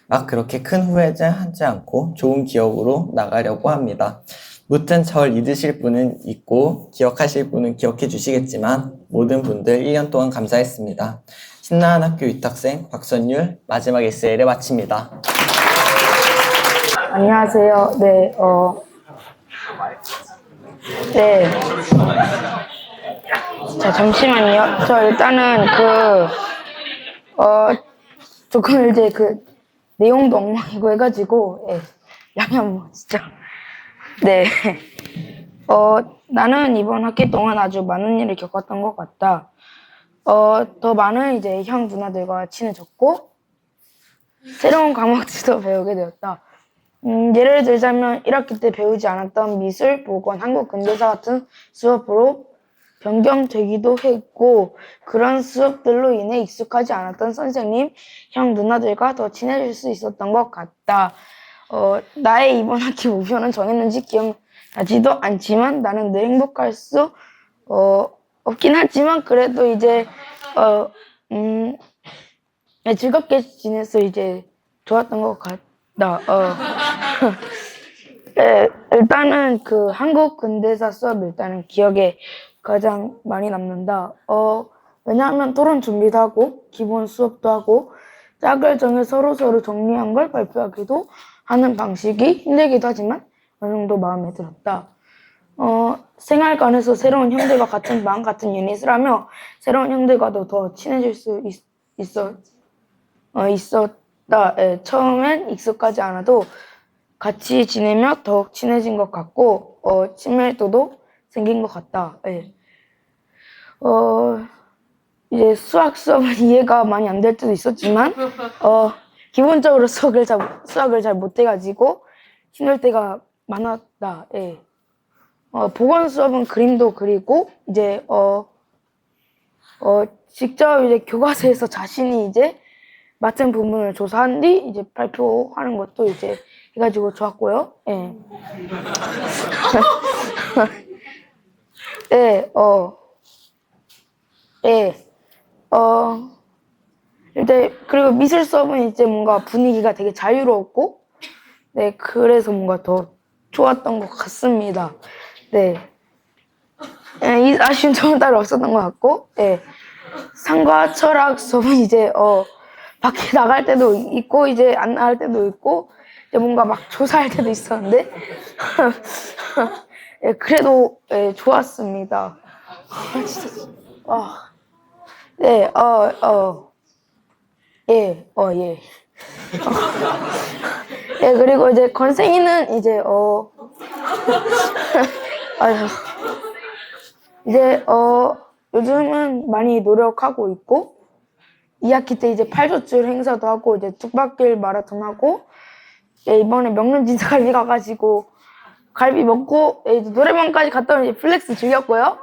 막 그렇게 큰 후회는 하지 않고 좋은 기억으로 나가려고 합니다. 무튼 절 잊으실 분은 잊고 기억하실 분은 기억해 주시겠지만 모든 분들 1년 동안 감사했습니다. 신나는 학교 위탁생 박선율 마지막 에세이를 마칩니다. 안녕하세요. 자, 잠시만요. 저 일단은 조금 이제 내용도 엉망이고 해가지고, 양해 한번 진짜. 나는 이번 학기 동안 아주 많은 일을 겪었던 것 같다. 더 많은 이제 형 누나들과 친해졌고, 새로운 과목들도 배우게 되었다. 예를 들자면 1학기 때 배우지 않았던 미술, 보건, 한국 근대사 같은 수업으로 변경되기도 했고 그런 수업들로 인해 익숙하지 않았던 선생님, 형 누나들과 더 친해질 수 있었던 것 같다. 나의 이번 학기 목표는 정했는지 기억나지도 않지만 나는 늘 행복할 수 없긴 하지만 그래도 이제 즐겁게 지내서 이제 좋았던 것 같다. 일단은 한국 근대사 수업 일단은 기억에 가장 많이 남는다. 왜냐하면 토론 준비도 하고 기본 수업도 하고 짝을 정해 서로 정리한 걸 발표하기도 하는 방식이 힘들기도 하지만 어느 정도 마음에 들었다. 생활관에서 새로운 형들과 같은 마음 같은 유닛을 하며 새로운 형들과도 더 친해질 수 있었다. 처음엔 익숙하지 않아도 같이 지내며 더욱 친해진 것 같고 친밀도도 생긴 것 같다. 이제 수학은 이해가 많이 안 될 때도 있었지만 기본적으로 수학을 잘 못해가지고 힘들 때가 많았다. 보건 수업은 그림도 그리고 이제 직접 이제 교과서에서 자신이 이제 맡은 부분을 조사한 뒤 이제 발표하는 것도 이제 해가지고 좋았고요. 예. 예, 예, 이제 그리고 미술 수업은 이제 뭔가 분위기가 되게 자유로웠고, 네, 그래서 뭔가 더 좋았던 것 같습니다. 네. 예, 이 아쉬운 점은 따로 없었던 것 같고, 예. 상과 철학 수업은 이제 밖에 나갈 때도 있고 이제 안 나갈 때도 있고 이제 뭔가 막 조사할 때도 있었는데 예, 그래도 예, 좋았습니다. 진짜 네, 예, 예. 예, 그리고 이제 건생이는 이제 아휴, 이제 요즘은 많이 노력하고 있고 2학기 때 이제 8조줄 행사도 하고 이제 뚝박길 마라톤 하고 예, 이번에 명륜진사 갈비 가가지고 갈비 먹고 예, 이제 노래방까지 갔다 오면 이제 플렉스 즐겼고요.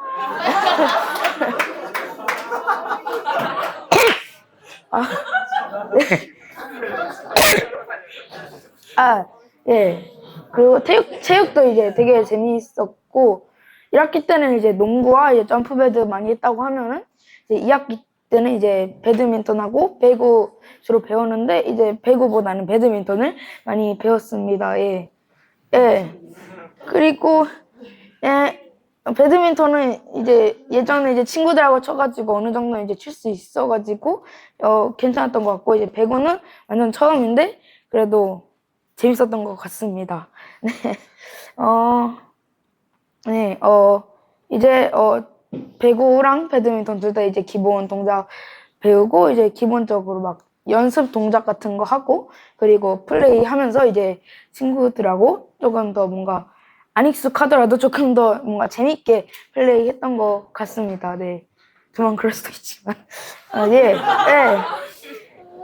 예. 그리고 체육도 이제 되게 재미있었고 1학기 때는 이제 농구와 이제 점프배드 많이 했다고 하면은 이제 2학기 때는 이제 배드민턴하고 배구 주로 배웠는데 이제 배구보다는 배드민턴을 많이 배웠습니다. 예. 예. 그리고 예. 배드민턴은 이제 예전에 이제 친구들하고 쳐가지고 어느 정도 이제 칠 수 있어가지고 괜찮았던 것 같고 이제 배구는 완전 처음인데 그래도 재밌었던 것 같습니다. 네. 네. 이제 배구랑 배드민턴 둘 다 이제 기본 동작 배우고 이제 기본적으로 막 연습 동작 같은 거 하고 그리고 플레이 하면서 이제 친구들하고 조금 더 뭔가 안 익숙하더라도 조금 더 뭔가 재밌게 플레이 했던 것 같습니다. 네. 저만 그럴 수도 있지만. 예. 예.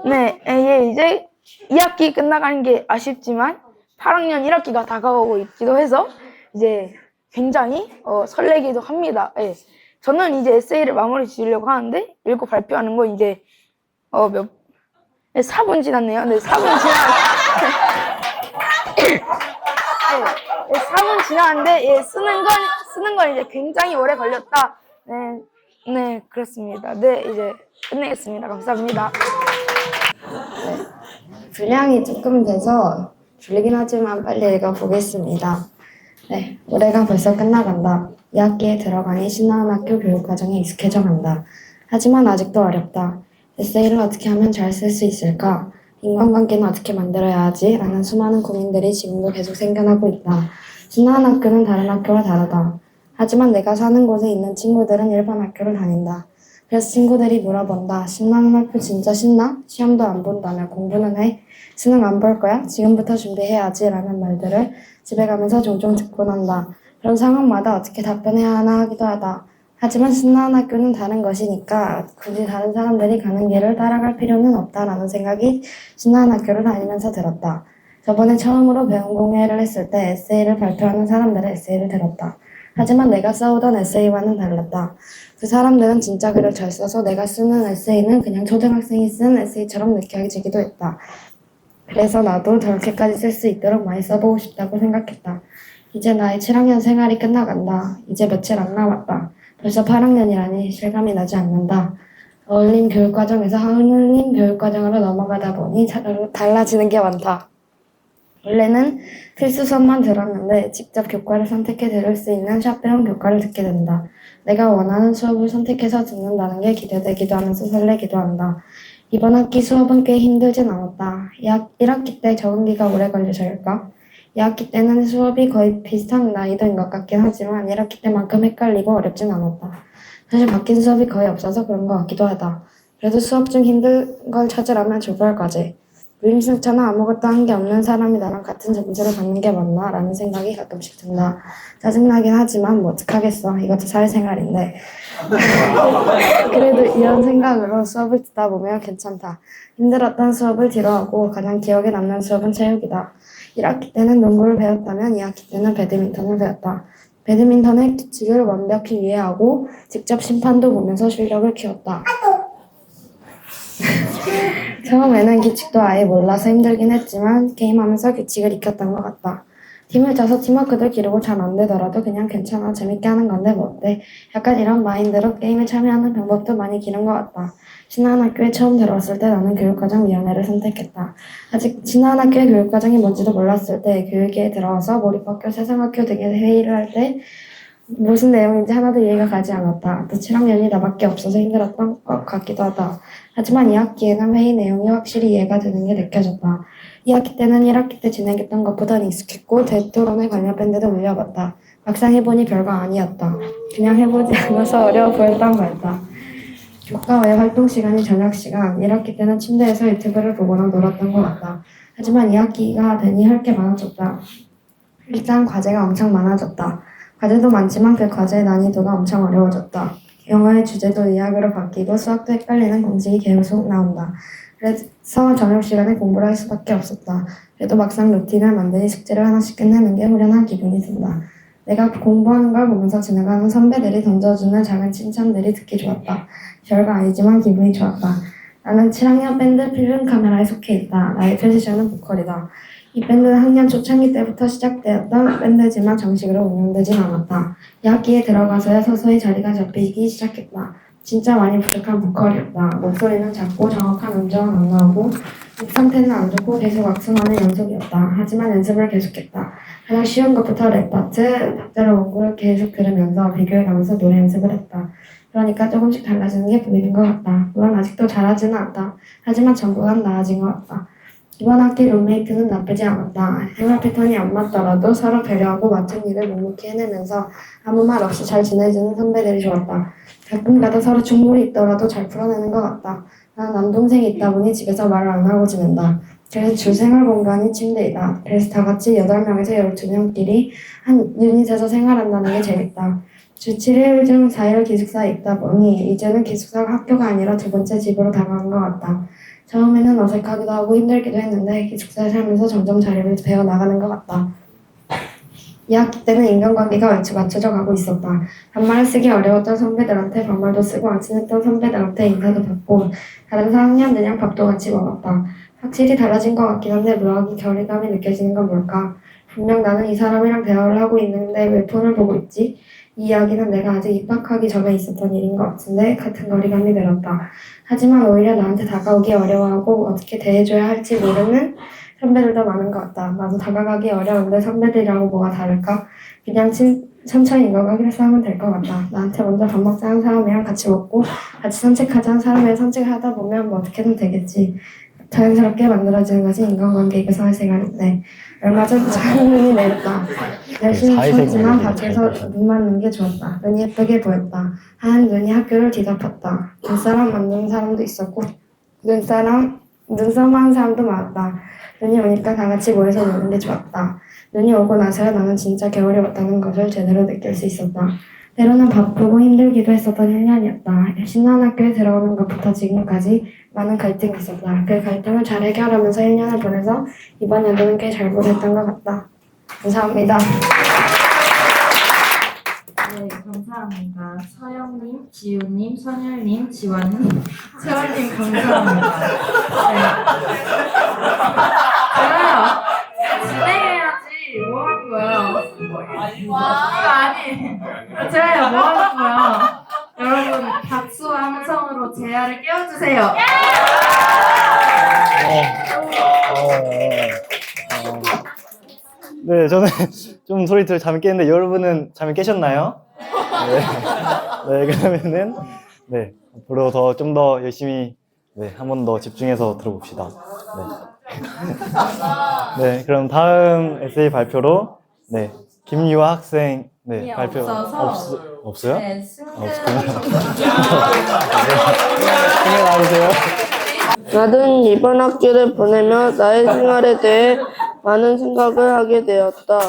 네. 예. 이제 2학기 끝나가는 게 아쉽지만 8학년 1학기가 다가오고 있기도 해서 이제 굉장히 설레기도 합니다. 예. 저는 이제 에세이를 마무리 지으려고 하는데 읽고 발표하는 거 이제 4분 지났네요. 네, 4분 네, 4분 지났는데 예, 쓰는 건 이제 굉장히 오래 걸렸다. 네, 네, 그렇습니다. 네, 이제 끝내겠습니다. 감사합니다. 분량이 조금 돼서 줄리긴 하지만 빨리 읽어보겠습니다. 네, 올해가 벌써 끝나간다. 2학기에 들어가니 신나는 학교 교육과정에 익숙해져간다. 하지만 아직도 어렵다. 에세이를 어떻게 하면 잘 쓸 수 있을까? 인간관계는 어떻게 만들어야 하지? 라는 수많은 고민들이 지금도 계속 생겨나고 있다. 신나는 학교는 다른 학교와 다르다. 하지만 내가 사는 곳에 있는 친구들은 일반 학교를 다닌다. 그래서 친구들이 물어본다. 신나는 학교 진짜 신나? 시험도 안 본다며 공부는 해? 수능 안 볼 거야? 지금부터 준비해야지 라는 말들을 집에 가면서 종종 듣곤 한다. 그런 상황마다 어떻게 답변해야 하나 하기도 하다. 하지만 신나는 학교는 다른 것이니까 굳이 다른 사람들이 가는 길을 따라갈 필요는 없다라는 생각이 신나는 학교를 다니면서 들었다. 저번에 처음으로 배운 공예를 했을 때 에세이를 발표하는 사람들의 에세이를 들었다. 하지만 내가 써오던 에세이와는 달랐다. 그 사람들은 진짜 글을 잘 써서 내가 쓰는 에세이는 그냥 초등학생이 쓴 에세이처럼 느껴지기도 했다. 그래서 나도 저렇게까지 쓸 수 있도록 많이 써보고 싶다고 생각했다. 이제 나의 7학년 생활이 끝나간다. 이제 며칠 안 남았다. 벌써 8학년이라니 실감이 나지 않는다. 어울림 교육과정에서 하울림 교육과정으로 넘어가다 보니 달라지는 게 많다. 원래는 필수 수업만 들었는데 직접 교과를 선택해 들을 수 있는 샵배운 교과를 듣게 된다. 내가 원하는 수업을 선택해서 듣는다는 게 기대되기도 하면서 설레기도 한다. 이번 학기 수업은 꽤 힘들진 않았다. 1학기 때 적응기가 오래 걸려서일까? 2학기 때는 수업이 거의 비슷한 난이도인 것 같긴 하지만 1학기 때만큼 헷갈리고 어렵진 않았다. 사실 바뀐 수업이 거의 없어서 그런 것 같기도 하다. 그래도 수업 중 힘든 걸 찾으라면 조별 과제. 무임승차나 아무것도 한 게 없는 사람이 나랑 같은 점수를 받는 게 맞나? 라는 생각이 가끔씩 든다. 짜증나긴 하지만 뭐 어떡하겠어. 이것도 사회생활인데. 그래도 이런 생각으로 수업을 듣다 보면 괜찮다. 힘들었던 수업을 뒤로하고 가장 기억에 남는 수업은 체육이다. 1학기 때는 농구를 배웠다면 2학기 때는 배드민턴을 배웠다. 배드민턴의 규칙을 완벽히 이해하고 직접 심판도 보면서 실력을 키웠다. 처음에는 규칙도 아예 몰라서 힘들긴 했지만 게임하면서 규칙을 익혔던 것 같다. 팀을 짜서 팀워크도 기르고 잘 안 되더라도 그냥 괜찮아 재밌게 하는 건데 뭐 어때? 약간 이런 마인드로 게임에 참여하는 방법도 많이 기른 것 같다. 신한 학교에 처음 들어왔을 때 나는 교육과정위원회를 선택했다. 아직 신한 학교의 교육과정이 뭔지도 몰랐을 때 교육에 들어와서 몰입학교, 세상학교 등의 회의를 할 때 무슨 내용인지 하나도 이해가 가지 않았다. 또 7학년이 나밖에 없어서 힘들었던 것 같기도 하다. 하지만 2학기에는 회의 내용이 확실히 이해가 되는 게 느껴졌다. 2학기 때는 1학기 때 진행했던 것보다는 익숙했고 대토론에 관련 밴드도 올려봤다. 막상 해보니 별거 아니었다. 그냥 해보지 않아서 어려워 보였던 거였다. 교과 외 활동 시간이 저녁 시간, 1학기 때는 침대에서 유튜브를 보거나 놀았던 것 같다. 하지만 2학기가 되니 할 게 많아졌다. 일단 과제가 엄청 많아졌다. 과제도 많지만 그 과제의 난이도가 엄청 어려워졌다. 영어의 주제도 의학으로 바뀌고 수학도 헷갈리는 공식이 계속 나온다. 그래서 저녁 시간에 공부를 할 수밖에 없었다. 그래도 막상 루틴을 만드니 숙제를 하나씩 끝내는 게 후련한 기분이 든다. 내가 공부하는 걸 보면서 지나가는 선배들이 던져주는 작은 칭찬들이 듣기 좋았다. 별거 아니지만 기분이 좋았다. 나는 7학년 밴드 필름 카메라에 속해 있다. 나의 포지션은 보컬이다. 이 밴드는 학년 초창기 때부터 시작되었던 밴드지만 정식으로 운영되진 않았다. 2학기에 들어가서야 서서히 자리가 잡히기 시작했다. 진짜 많이 부족한 보컬이었다. 목소리는 작고 정확한 음정은 안 나오고 목 상태는 안 좋고 계속 악순환의 연속이었다. 하지만 연습을 계속했다. 가장 쉬운 것부터 랩 파트, 박자를 원고를 계속 들으면서 비교해가면서 노래 연습을 했다. 그러니까 조금씩 달라지는 게 보이는 것 같다. 물론 아직도 잘하지는 않다. 하지만 전보단 나아진 것 같다. 이번 학기 룸메이트는 나쁘지 않았다. 생활 패턴이 안 맞더라도 서로 배려하고 맡은 일을 묵묵히 해내면서 아무 말 없이 잘 지내주는 선배들이 좋았다. 가끔가다 서로 충돌이 있더라도 잘 풀어내는 것 같다. 난 남동생이 있다 보니 집에서 말을 안 하고 지낸다. 그래서 주 생활 공간이 침대이다. 그래서 다 같이 8명에서 12명끼리 한 유닛에서 생활한다는 게 재밌다. 주 7일 중 4일 기숙사에 있다 보니 이제는 기숙사가 학교가 아니라 두 번째 집으로 다가간 것 같다. 처음에는 어색하기도 하고 힘들기도 했는데 기숙사에 살면서 점점 자리를 배워나가는 것 같다. 2학기 때는 인간관계가 얼추 맞춰져 가고 있었다. 반말을 쓰기 어려웠던 선배들한테 반말도 쓰고 안 친했던 선배들한테 인사도 받고 다른 4학년들이랑 밥도 같이 먹었다. 확실히 달라진 것 같긴 한데 묘하게 결의감이 느껴지는 건 뭘까? 분명 나는 이 사람이랑 대화를 하고 있는데 왜 폰을 보고 있지? 이 이야기는 내가 아직 입학하기 전에 있었던 일인 것 같은데 같은 거리감이 들었다. 하지만 오히려 나한테 다가오기 어려워하고 어떻게 대해줘야 할지 모르는 선배들도 많은 것 같다. 나도 다가가기 어려운데 선배들이라고 뭐가 다를까? 그냥 천천히 인간관계를 쌓으면 될 것 같다. 나한테 먼저 밥 먹자는 사람이랑 같이 먹고 같이 산책하자는 사람이랑 산책을 하다 보면 뭐 어떻게든 되겠지. 자연스럽게 만들어지는 것이 인간관계이고 사회생활인데 얼마 전 작은 눈이 내렸다. 열심히 키웠지만 밖에서 눈 맞는 게 좋았다. 눈이 예쁘게 보였다. 하얀 눈이 학교를 뒤덮었다. 눈사람 만드는 사람도 있었고 눈싸움하는 사람도 많았다. 눈이 오니까 다 같이 모여서 노는 게 좋았다. 눈이 오고 나서야 나는 진짜 겨울이 왔다는 것을 제대로 느낄 수 있었다. 때로는 바쁘고 힘들기도 했었던 1년이었다. 신난 학교에 들어오는 것부터 지금까지 많은 갈등이 있었다. 그 갈등을 잘 해결하면서 1년을 보내서 이번 연도는 꽤 잘 보냈던 것 같다. 감사합니다. 네, 감사합니다. 서영님, 지우님, 선율님, 지환님, 채원님 감사합니다. 네. 제가요. 진행해야지. 뭐 하는 거야? 이거 아니. 제가요. 뭐 하는 거야? 여러분 박수와 함성으로 제아를 깨워주세요. 네, 저는 좀 소리 잠이 깼는데 여러분은 잠이 깨셨나요? 네, 그러면은 네 앞으로 좀 더 열심히 한 번 더 집중해서 들어봅시다. 네, 그럼 다음 에세이 발표로 김유아 학생 발표 없어요? 네, 승계 나와주세요. 나는 이번 학기를 보내며 나의 생활에 대해 많은 생각을 하게 되었다.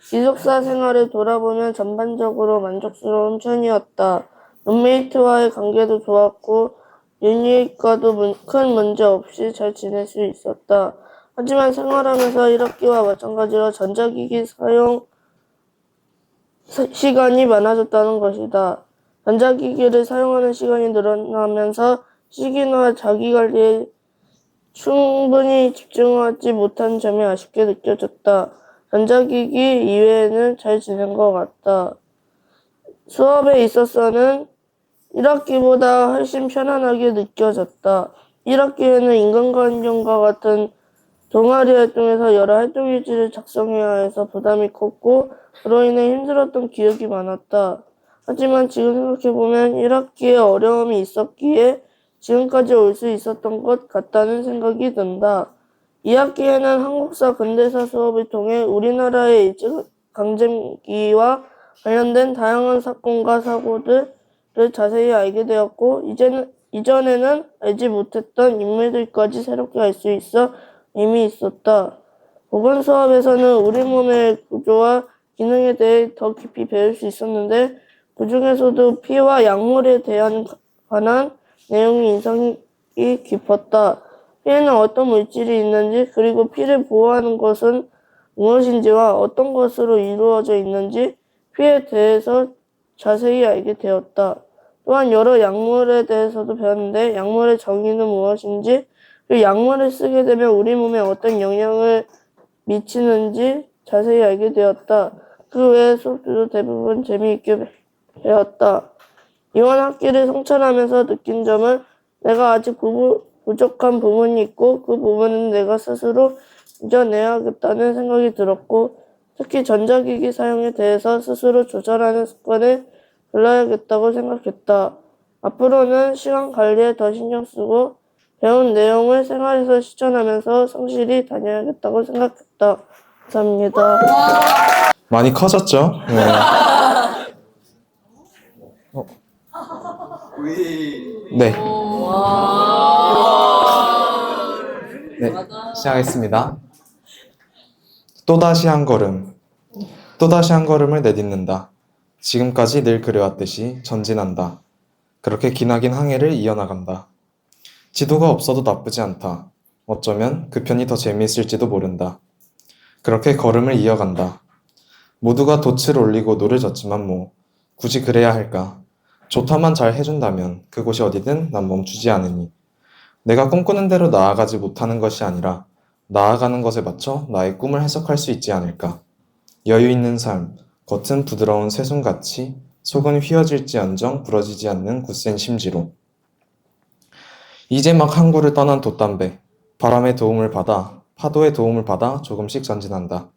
기숙사 생활을 돌아보면 전반적으로 만족스러운 편이었다. 룸메이트와의 관계도 좋았고 유니과도 큰 문제 없이 잘 지낼 수 있었다. 하지만 생활하면서 1학기와 마찬가지로 전자기기 사용 시간이 많아졌다는 것이다. 전자기기를 사용하는 시간이 늘어나면서 식이나 자기관리에 충분히 집중하지 못한 점이 아쉽게 느껴졌다. 전자기기 이외에는 잘 지낸 것 같다. 수업에 있어서는 1학기보다 훨씬 편안하게 느껴졌다. 1학기에는 인간관계과 같은 동아리 활동에서 여러 활동 일지를 작성해야 해서 부담이 컸고 그로 인해 힘들었던 기억이 많았다. 하지만 지금 생각해보면 1학기에 어려움이 있었기에 지금까지 올 수 있었던 것 같다는 생각이 든다. 2학기에는 한국사 근대사 수업을 통해 우리나라의 일제강점기와 관련된 다양한 사건과 사고들을 자세히 알게 되었고 이전에는 알지 못했던 인물들까지 새롭게 알 수 있어 의미 있었다. 보건 수업에서는 우리 몸의 구조와 기능에 대해 더 깊이 배울 수 있었는데 그중에서도 피와 약물에 관한 내용이 인상이 깊었다. 피에는 어떤 물질이 있는지 그리고 피를 보호하는 것은 무엇인지와 어떤 것으로 이루어져 있는지 피에 대해서 자세히 알게 되었다. 또한 여러 약물에 대해서도 배웠는데 약물의 정의는 무엇인지 그리고 약물을 쓰게 되면 우리 몸에 어떤 영향을 미치는지 자세히 알게 되었다. 그 외의 수업들도 대부분 재미있게 배웠다. 이번 학기를 성찰하면서 느낀 점은 내가 아직 부족한 부분이 있고 그 부분은 내가 스스로 이겨내야겠다는 생각이 들었고 특히 전자기기 사용에 대해서 스스로 조절하는 습관을 길러야겠다고 생각했다. 앞으로는 시간 관리에 더 신경 쓰고 배운 내용을 생활에서 실천하면서 성실히 다녀야겠다고 생각했다. 감사합니다. 많이 커졌죠? 네. 네. 네, 시작하겠습니다. 또다시 한 걸음. 또다시 한 걸음을 내딛는다. 지금까지 늘 그래왔듯이 전진한다. 그렇게 기나긴 항해를 이어나간다. 지도가 없어도 나쁘지 않다. 어쩌면 그 편이 더 재미있을지도 모른다. 그렇게 걸음을 이어간다. 모두가 돛을 올리고 노를 젓지만 뭐 굳이 그래야 할까? 좋다만 잘 해준다면 그곳이 어디든 난 멈추지 않으니 내가 꿈꾸는 대로 나아가지 못하는 것이 아니라 나아가는 것에 맞춰 나의 꿈을 해석할 수 있지 않을까? 여유 있는 삶, 겉은 부드러운 쇠손같이 속은 휘어질지언정 부러지지 않는 굳센 심지로 이제 막 항구를 떠난 돛담배, 바람의 도움을 받아 파도의 도움을 받아 조금씩 전진한다.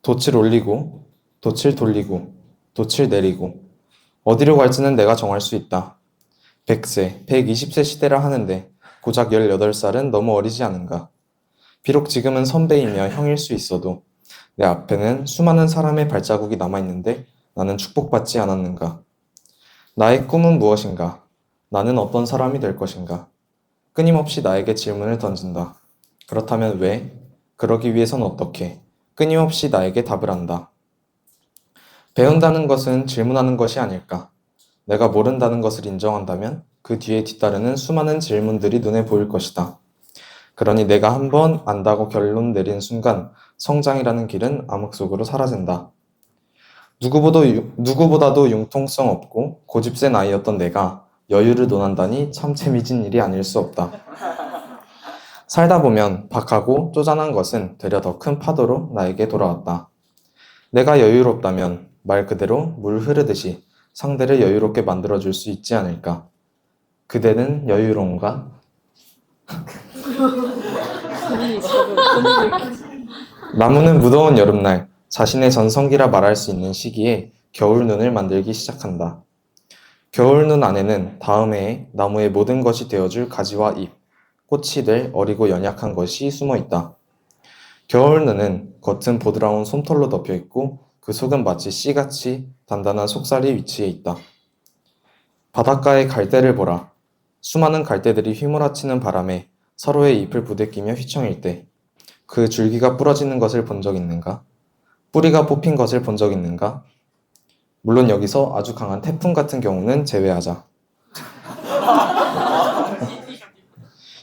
돛을 올리고 돛을 돌리고 돛을 내리고 어디로 갈지는 내가 정할 수 있다. 100세, 120세 시대라 하는데 고작 18살은 너무 어리지 않은가. 비록 지금은 선배이며 형일 수 있어도 내 앞에는 수많은 사람의 발자국이 남아있는데 나는 축복받지 않았는가. 나의 꿈은 무엇인가? 나는 어떤 사람이 될 것인가? 끊임없이 나에게 질문을 던진다. 그렇다면 왜? 그러기 위해선 어떻게? 끊임없이 나에게 답을 한다. 배운다는 것은 질문하는 것이 아닐까? 내가 모른다는 것을 인정한다면 그 뒤에 뒤따르는 수많은 질문들이 눈에 보일 것이다. 그러니 내가 한번 안다고 결론 내린 순간 성장이라는 길은 암흑 속으로 사라진다. 누구보다도 융통성 없고 고집센 아이였던 내가 여유를 논한다니 참 재미진 일이 아닐 수 없다. 살다 보면 박하고 쪼잔한 것은 되려 더 큰 파도로 나에게 돌아왔다. 내가 여유롭다면 말 그대로 물 흐르듯이 상대를 여유롭게 만들어줄 수 있지 않을까. 그대는 여유로운가? 나무는 무더운 여름날 자신의 전성기라 말할 수 있는 시기에 겨울눈을 만들기 시작한다. 겨울눈 안에는 다음 해에 나무의 모든 것이 되어줄 가지와 잎, 꽃이 될 어리고 연약한 것이 숨어 있다. 겨울눈은 겉은 보드라운 솜털로 덮여 있고 그 속은 마치 씨같이 단단한 속살이 위치해 있다. 바닷가의 갈대를 보라. 수많은 갈대들이 휘몰아치는 바람에 서로의 잎을 부대끼며 휘청일 때 그 줄기가 부러지는 것을 본 적 있는가? 뿌리가 뽑힌 것을 본 적 있는가? 물론 여기서 아주 강한 태풍 같은 경우는 제외하자.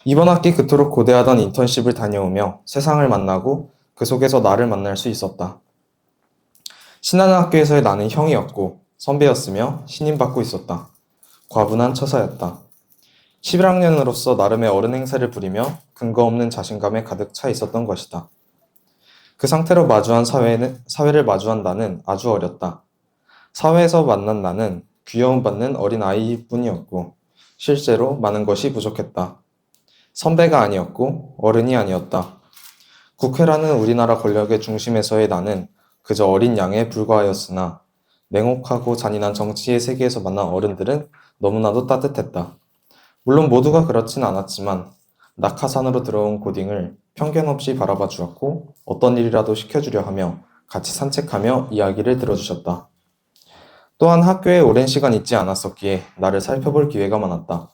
이번 학기 그토록 고대하던 인턴십을 다녀오며 세상을 만나고 그 속에서 나를 만날 수 있었다. 신하는 학교에서의 나는 형이었고 선배였으며 신임받고 있었다. 과분한 처사였다. 11학년으로서 나름의 어른 행세를 부리며 근거 없는 자신감에 가득 차 있었던 것이다. 그 상태로 마주한 사회를 마주한 나는 아주 어렸다. 사회에서 만난 나는 귀여움받는 어린 아이뿐이었고 실제로 많은 것이 부족했다. 선배가 아니었고 어른이 아니었다. 국회라는 우리나라 권력의 중심에서의 나는 그저 어린 양에 불과하였으나 냉혹하고 잔인한 정치의 세계에서 만난 어른들은 너무나도 따뜻했다. 물론 모두가 그렇진 않았지만 낙하산으로 들어온 고딩을 편견 없이 바라봐 주었고 어떤 일이라도 시켜주려 하며 같이 산책하며 이야기를 들어주셨다. 또한 학교에 오랜 시간 있지 않았었기에 나를 살펴볼 기회가 많았다.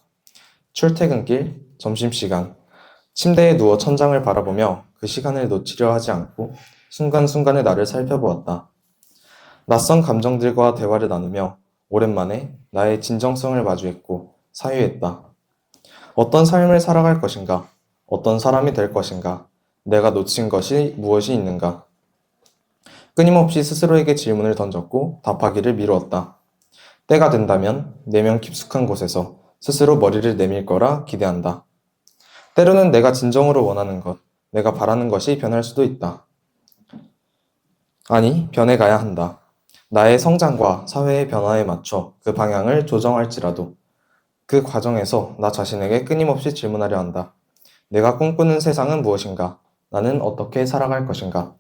출퇴근길, 점심시간, 침대에 누워 천장을 바라보며 그 시간을 놓치려 하지 않고 순간순간에 나를 살펴보았다. 낯선 감정들과 대화를 나누며 오랜만에 나의 진정성을 마주했고 사유했다. 어떤 삶을 살아갈 것인가? 어떤 사람이 될 것인가? 내가 놓친 것이 무엇이 있는가? 끊임없이 스스로에게 질문을 던졌고 답하기를 미루었다. 때가 된다면 내면 깊숙한 곳에서 스스로 머리를 내밀 거라 기대한다. 때로는 내가 진정으로 원하는 것, 내가 바라는 것이 변할 수도 있다. 아니, 변해가야 한다. 나의 성장과 사회의 변화에 맞춰 그 방향을 조정할지라도 그 과정에서 나 자신에게 끊임없이 질문하려 한다. 내가 꿈꾸는 세상은 무엇인가? 나는 어떻게 살아갈 것인가?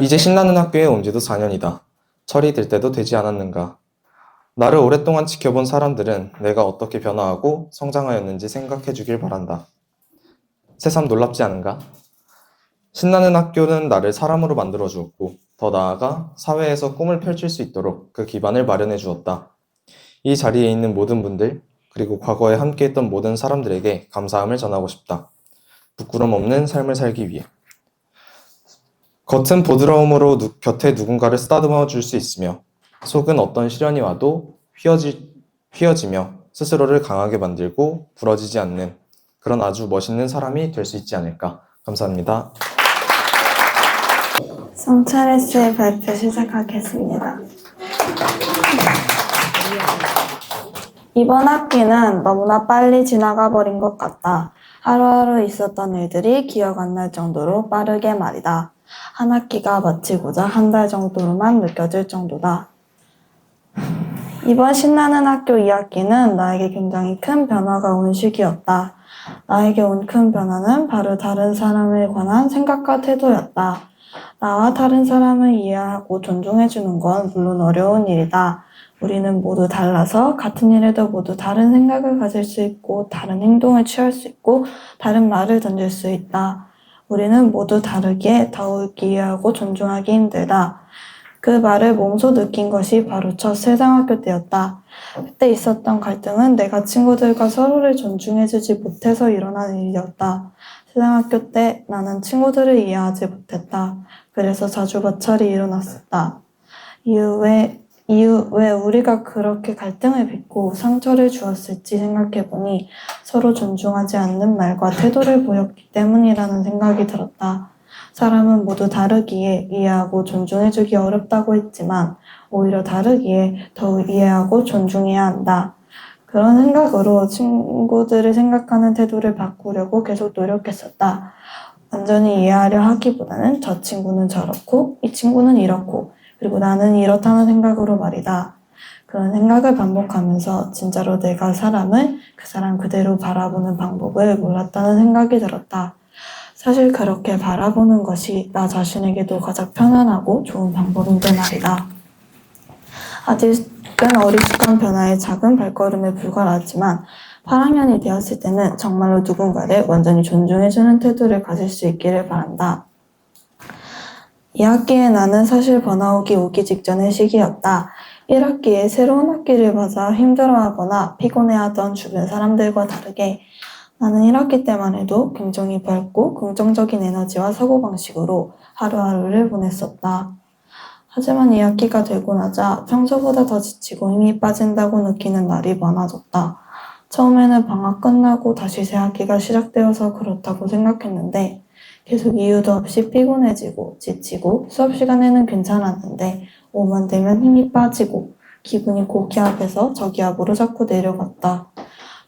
이제 신나는 학교에 온 지도 4년이다. 철이 들 때도 되지 않았는가? 나를 오랫동안 지켜본 사람들은 내가 어떻게 변화하고 성장하였는지 생각해 주길 바란다. 새삼 놀랍지 않은가? 신나는 학교는 나를 사람으로 만들어 주었고 더 나아가 사회에서 꿈을 펼칠 수 있도록 그 기반을 마련해 주었다. 이 자리에 있는 모든 분들 그리고 과거에 함께했던 모든 사람들에게 감사함을 전하고 싶다. 부끄럼 없는 삶을 살기 위해. 겉은 보드라움으로 곁에 누군가를 쓰다듬어 줄 수 있으며 속은 어떤 시련이 와도 휘어지며 스스로를 강하게 만들고 부러지지 않는 그런 아주 멋있는 사람이 될 수 있지 않을까. 감사합니다. 성철혜 씨의 발표 시작하겠습니다. 이번 학기는 너무나 빨리 지나가 버린 것 같다. 하루하루 있었던 일들이 기억 안 날 정도로 빠르게 말이다. 한 학기가 마치고자 한 달 정도로만 느껴질 정도다. 이번 신나는 학교 2학기는 나에게 굉장히 큰 변화가 온 시기였다. 나에게 온 큰 변화는 바로 다른 사람에 관한 생각과 태도였다. 나와 다른 사람을 이해하고 존중해주는 건 물론 어려운 일이다. 우리는 모두 달라서 같은 일에도 모두 다른 생각을 가질 수 있고 다른 행동을 취할 수 있고 다른 말을 던질 수 있다. 우리는 모두 다르기에 더욱 이해하고 존중하기 힘들다. 그 말을 몸소 느낀 것이 바로 첫 세상학교 때였다. 그때 있었던 갈등은 내가 친구들과 서로를 존중해주지 못해서 일어난 일이었다. 세상학교 때 나는 친구들을 이해하지 못했다. 그래서 자주 마찰이 일어났었다. 이유 왜 우리가 그렇게 갈등을 빚고 상처를 주었을지 생각해보니 서로 존중하지 않는 말과 태도를 보였기 때문이라는 생각이 들었다. 사람은 모두 다르기에 이해하고 존중해주기 어렵다고 했지만 오히려 다르기에 더욱 이해하고 존중해야 한다. 그런 생각으로 친구들을 생각하는 태도를 바꾸려고 계속 노력했었다. 완전히 이해하려 하기보다는 저 친구는 저렇고 이 친구는 이렇고 그리고 나는 이렇다는 생각으로 말이다. 그런 생각을 반복하면서 진짜로 내가 사람을 그 사람 그대로 바라보는 방법을 몰랐다는 생각이 들었다. 사실 그렇게 바라보는 것이 나 자신에게도 가장 편안하고 좋은 방법인데 말이다. 아직은 어리숙한 변화에 작은 발걸음에 불과하지만 8학년이 되었을 때는 정말로 누군가를 완전히 존중해주는 태도를 가질 수 있기를 바란다. 이 학기에 나는 사실 번아웃이 오기 직전의 시기였다. 1학기에 새로운 학기를 맞아 힘들어하거나 피곤해하던 주변 사람들과 다르게 나는 1학기 때만 해도 굉장히 밝고 긍정적인 에너지와 사고방식으로 하루하루를 보냈었다. 하지만 2학기가 되고 나자 평소보다 더 지치고 힘이 빠진다고 느끼는 날이 많아졌다. 처음에는 방학 끝나고 다시 새 학기가 시작되어서 그렇다고 생각했는데 계속 이유도 없이 피곤해지고 지치고 수업 시간에는 괜찮았는데 오후만 되면 힘이 빠지고 기분이 고기압에서 저기압으로 자꾸 내려갔다.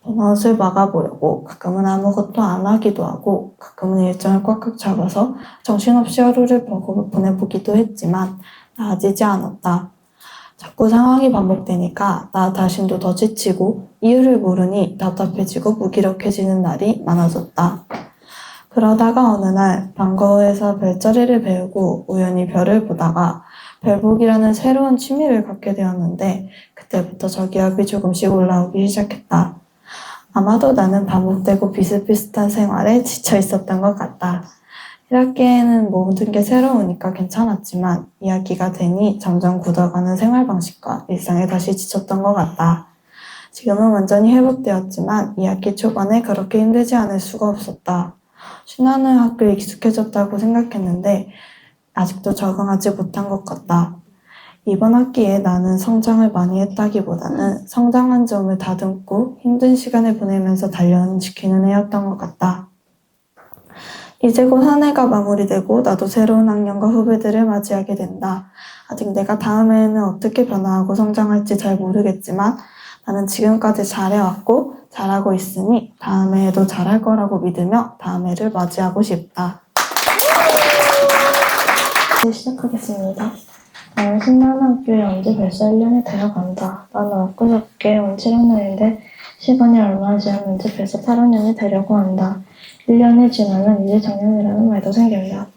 번아웃을 막아보려고 가끔은 아무것도 안 하기도 하고 가끔은 일정을 꽉꽉 잡아서 정신없이 하루를 보내보기도 했지만 나아지지 않았다. 자꾸 상황이 반복되니까 나 자신도 더 지치고 이유를 모르니 답답해지고 무기력해지는 날이 많아졌다. 그러다가 어느 날 방과후에서 별자리를 배우고 우연히 별을 보다가 별보기라는 새로운 취미를 갖게 되었는데 그때부터 저기압이 조금씩 올라오기 시작했다. 아마도 나는 반복되고 비슷비슷한 생활에 지쳐 있었던 것 같다. 1학기에는 모든 게 새로우니까 괜찮았지만 2학기가 되니 점점 굳어가는 생활 방식과 일상에 다시 지쳤던 것 같다. 지금은 완전히 회복되었지만 2학기 초반에 그렇게 힘들지 않을 수가 없었다. 신나는 학교에 익숙해졌다고 생각했는데 아직도 적응하지 못한 것 같다. 이번 학기에 나는 성장을 많이 했다기보다는 성장한 점을 다듬고 힘든 시간을 보내면서 단련을 지키는 애였던 것 같다. 이제 곧 한 해가 마무리되고 나도 새로운 학년과 후배들을 맞이하게 된다. 아직 내가 다음 해에는 어떻게 변화하고 성장할지 잘 모르겠지만 나는 지금까지 잘해왔고 잘하고 있으니 다음 해에도 잘할 거라고 믿으며 다음 해를 맞이하고 싶다. 시작하겠습니다. 나는 신나는 학교에 언제 벌써 1년이 되어간다. 나는 엊그저께 온 7학년인데 시간이 얼마 지났는지 벌써 8학년이 되려고 한다. 1년이 지나면 이제 작년이라는 말도 생긴다.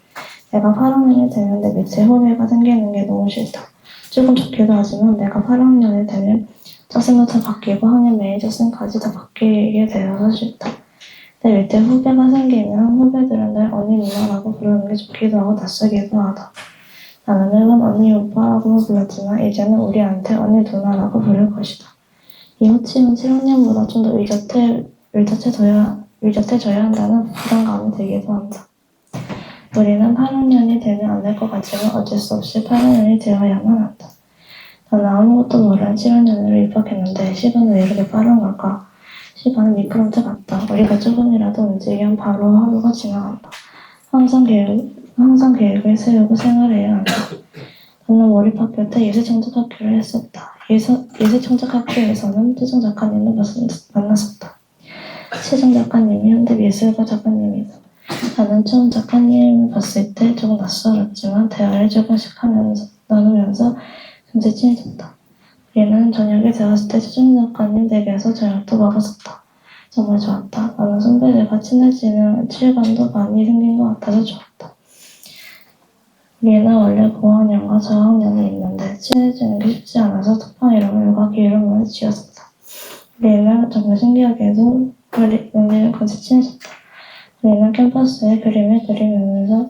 내가 8학년이 되면 내 밑에 후배가 생기는 게 너무 싫다. 조금 좋기도 하지만 내가 8학년이 되면 짜증도 다 바뀌고 학년 매니저쌤까지 다 바뀌게 되어서 싫다. 내 밑에 후배가 생기면 후배들은 날 언니 누나라고 부르는 게 좋기도 하고 낯설기도 하다. 나는 매번 언니 오빠라고 불렀지만 이제는 우리한테 언니 누나라고 부를 것이다. 이 호칭은 7학년보다 좀 더 의젓해져야 한다는 부담감이 들기도 한다. 우리는 8학년이 되면 안 될 것 같지만 어쩔 수 없이 8학년이 되어야만 한다. 나는 아무것도 모르는 7학년으로 입학했는데 시간은 왜 이렇게 빠른 걸까? 시간은 미끄럼틀 같다. 우리가 조금이라도 움직이면 바로 하루가 지나간다. 항상 계획을 세우고 생활해야 한다. 나는 몰입학교 때 예술청작학교를 했었다. 예술청작학교에서는 최정 작가님을 만났었다. 최정 작가님이 현대미술가 작가님이다. 나는 처음 작가님을 봤을 때 조금 낯설었지만 대화를 조금씩 나누면서 금세 친해졌다. 우리는 저녁이 되었을 때 최정 작가님 댁에서 저녁도 먹었었다. 정말 좋았다. 나는 선배들과 친해지는 실감도 많이 생긴 것 같아서 좋았다. 우리는 원래 고학년과 저학년이 있는데 친해지는 게 쉽지 않아서 톡방 이름을 유곽이 이름으로 지었었다. 우리는 정말 신기하게도 우리는 같이 친해졌다. 우리는 캠퍼스에 그림을 그리면서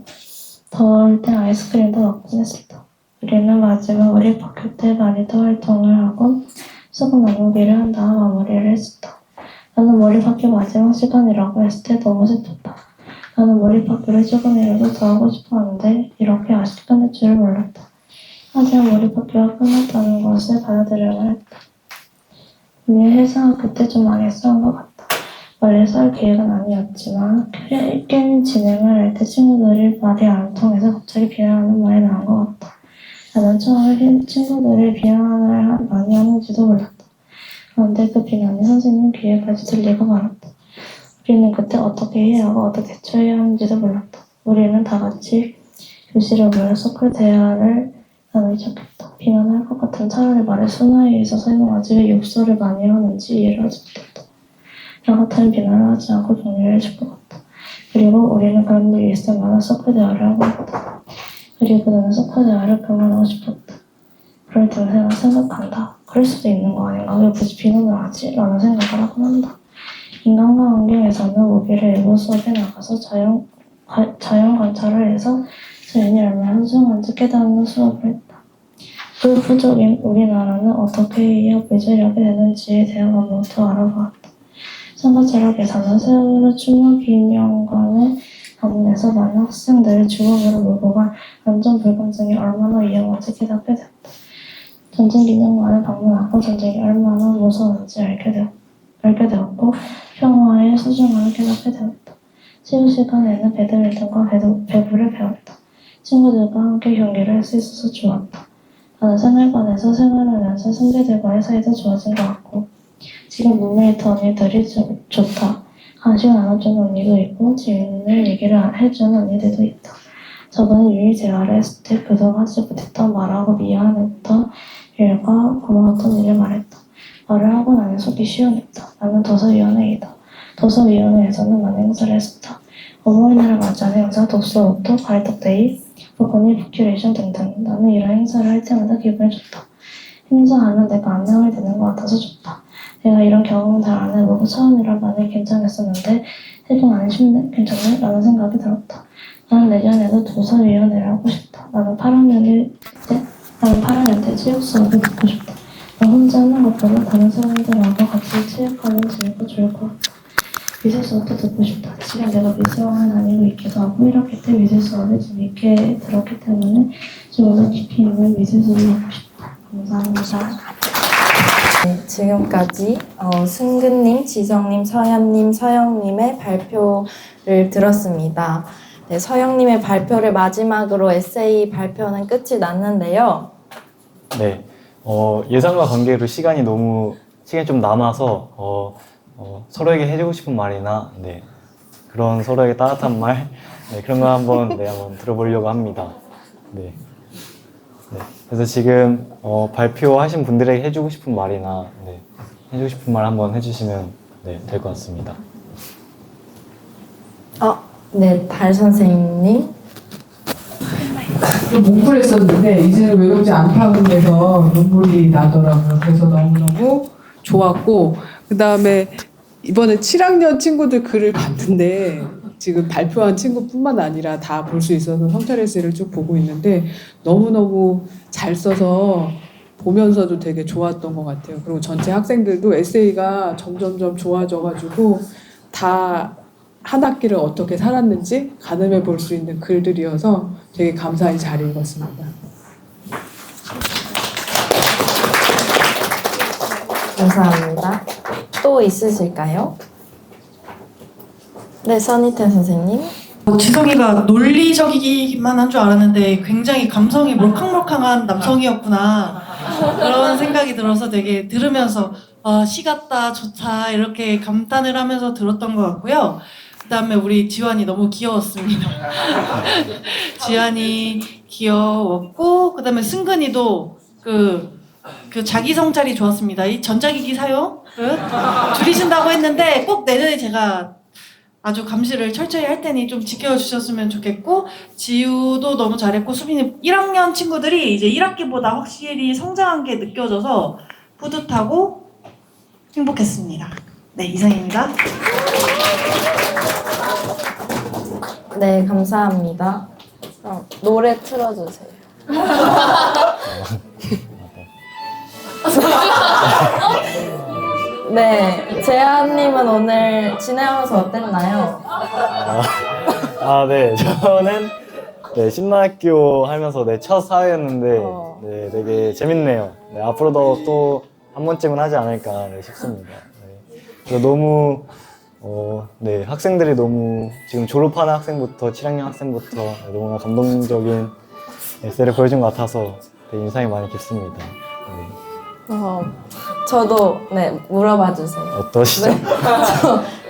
더울 때 아이스크림도 먹곤 했었다. 우리는 마지막 몰입학교 때 마니터 활동을 하고 수업 나누기를 한 다음 마무리를 했었다. 나는 몰입학교 마지막 시간이라고 했을 때 너무 슬펐다. 나는 몰입학교를 조금이라도 더 하고 싶었는데 이렇게 아쉽게 끝날 줄을 몰랐다. 하지만 몰입학교가 끝났다는 것을 받아들여야 했다. 우리는 해상학교 때 좀 많이 싸운 것 같다. 원래 싸울 계획은 아니었지만 게임 진행을 할 때 친구들이 말이 안 통해서 갑자기 비난하는 말이 나온 것 같다. 나는 처음에 친구들이 비난을 많이 하는지도 몰랐다. 그런데 그 비난이 선생님 귀에까지 들리고 말았다. 우리는 그때 어떻게 해야 하고 어떻게 대처해야 하는지도 몰랐다. 우리는 다 같이 교실에 모여 서클 대화를 나누기 시작했다. 비난할 것 같으면 차라리 말을 순화해서 설명하지 왜 욕설을 많이 하는지 이해를 하지 못했다. 나 같으면 비난을 하지 않고 격려를 해줄 것 같다. 그리고 우리는 그런 일이 있을 때마다 서클 대화를 하고 있다. 그리고 나는 서클 대화를 그만하고 싶었다. 그럴 때 내가 생각한다. 그럴 수도 있는 거 아닌가? 왜 굳이 비난을 하지? 라는 생각을 하곤 한다. 인간과 환경에서는 우리를 일부 수업에 나가서 자연 관찰을 해서 자연이 얼마나 소중한지 깨닫는 수업을 했다. 불부족인 우리나라는 어떻게 해야 뇌절하게 되는지에 대한 것부터 알아보았다. 선거철학에서는 세월호 추모 기념관을 방문해서 많은 학생들을 주먹으로 몰고 간 안전불감증이 얼마나 위험한지 깨닫게 되었다. 전쟁기념관을 방문하고 전쟁이 얼마나 무서운지 알게 되었고 평화의 소중함을 깨닫게 되었다. 체육 시간에는 배드민턴과 배구를 배웠다. 친구들과 함께 경기를 할 수 있어서 좋았다. 나는 생활관에서 생활하면서 선배들과의 사이도 좋아진 것 같고 지금 룸메이트 언니들이 좀 좋다. 관심 나눠주는 언니도 있고 재밌는 얘기를 해주는 언니들도 있다. 저번에 유일 재활을 했을 때 그동안 하지 못했던 말하고 미안했던 일과 고마웠던 일을 말했다. 말을 하고 나면 속이 시원했다. 나는 도서위원회이다. 도서위원회에서는 많은 행사를 했었다. 어버이날을 맞이하는 행사, 독서로부터 가이떡데이, 북코니 큐레이션 등등. 나는 이런 행사를 할 때마다 기분이 좋다. 행사하면 내가 안내원이 되는 것 같아서 좋다. 내가 이런 경험은 잘 안 해보고 처음이라 많이 긴장했었는데 해도 안 쉽네? 괜찮네? 라는 생각이 들었다. 나는 내년에도 도서위원회를 하고 싶다. 나는 8학년 때 체육 수업을 듣고 싶다. 나 혼자 하는 것보다 다른 사람들하고 같이 체육하면 재밌고 좋을 것 같다. 미술 수업도 듣고 싶다. 지금 내가 미술학원 다니고 있기도 하고 1학기 때 미술 수업에 재밌게 들었기 때문에 좀 더 깊이 있는 미술 수업을 하고 싶다. 감사합니다. 네, 지금까지 승근님, 지성님, 서현님, 서영님의 발표를 들었습니다. 네, 서영님의 발표를 마지막으로 에세이 발표는 끝이 났는데요. 네, 예상과 관계로 시간이 좀 남아서 서로에게 해주고 싶은 말이나 네, 그런 서로에게 따뜻한 말 네, 그런 거 한번 들어보려고 합니다. 네. 네, 그래서 지금 발표하신 분들에게 해주고 싶은 말이나 네, 해주고 싶은 말 한번 해주시면 네, 될 것 같습니다. 네, 달 선생님. 뭉클했었는데 이제는 외롭지 않다고 해서 눈물이 나더라고요. 그래서 너무너무 좋았고 그 다음에 이번에 7학년 친구들 글을 봤는데 지금 발표한 친구뿐만 아니라 다 볼 수 있어서 성찰 에세이를 쭉 보고 있는데 너무너무 잘 써서 보면서도 되게 좋았던 것 같아요. 그리고 전체 학생들도 에세이가 점점점 좋아져가지고 다 한 학기를 어떻게 살았는지 가늠해 볼 수 있는 글들이어서 되게 감사히 잘 읽었습니다. 감사합니다. 또 있으실까요? 네, 선희태 선생님. 지성이가 논리적이기만 한 줄 알았는데 굉장히 감성이 몰캉몰캉한 남성이었구나 그런 생각이 들어서 되게 들으면서 시 같다 좋다 이렇게 감탄을 하면서 들었던 것 같고요. 그 다음에 우리 지환이 너무 귀여웠습니다. 지환이 귀여웠고 그 다음에 승근이도 그 자기 성찰이 좋았습니다. 이 전자기기 사용 줄이신다고 했는데 꼭 내년에 제가 아주 감시를 철저히 할 테니 좀 지켜주셨으면 좋겠고 지우도 너무 잘했고 수빈이 1학년 친구들이 이제 1학기보다 확실히 성장한 게 느껴져서 뿌듯하고 행복했습니다. 네, 이상입니다. 네, 감사합니다. 그럼 노래 틀어주세요. 네, 재한님은 오늘 진행하면서 어땠나요? 네, 저는 네, 신나학교 하면서 네, 첫 사회였는데 네, 되게 재밌네요. 네, 앞으로도 또 한 번쯤은 하지 않을까 싶습니다. 네. 그리고 너무 네, 학생들이 너무 지금 졸업하는 학생부터 7학년 학생부터 너무나 감동적인 에세이를 보여준 것 같아서 되게 인상이 많이 깊습니다. 네. 저도 네, 물어봐 주세요. 어떠시죠? 네,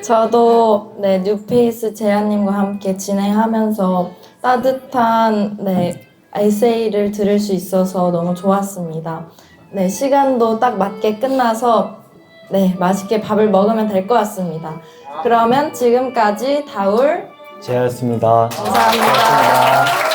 저도 네, 뉴페이스 재한님과 함께 진행하면서 따뜻한 네, 에세이를 들을 수 있어서 너무 좋았습니다. 네, 시간도 딱 맞게 끝나서 네, 맛있게 밥을 먹으면 될 것 같습니다. 그러면 지금까지 다울 재하였습니다. 감사합니다.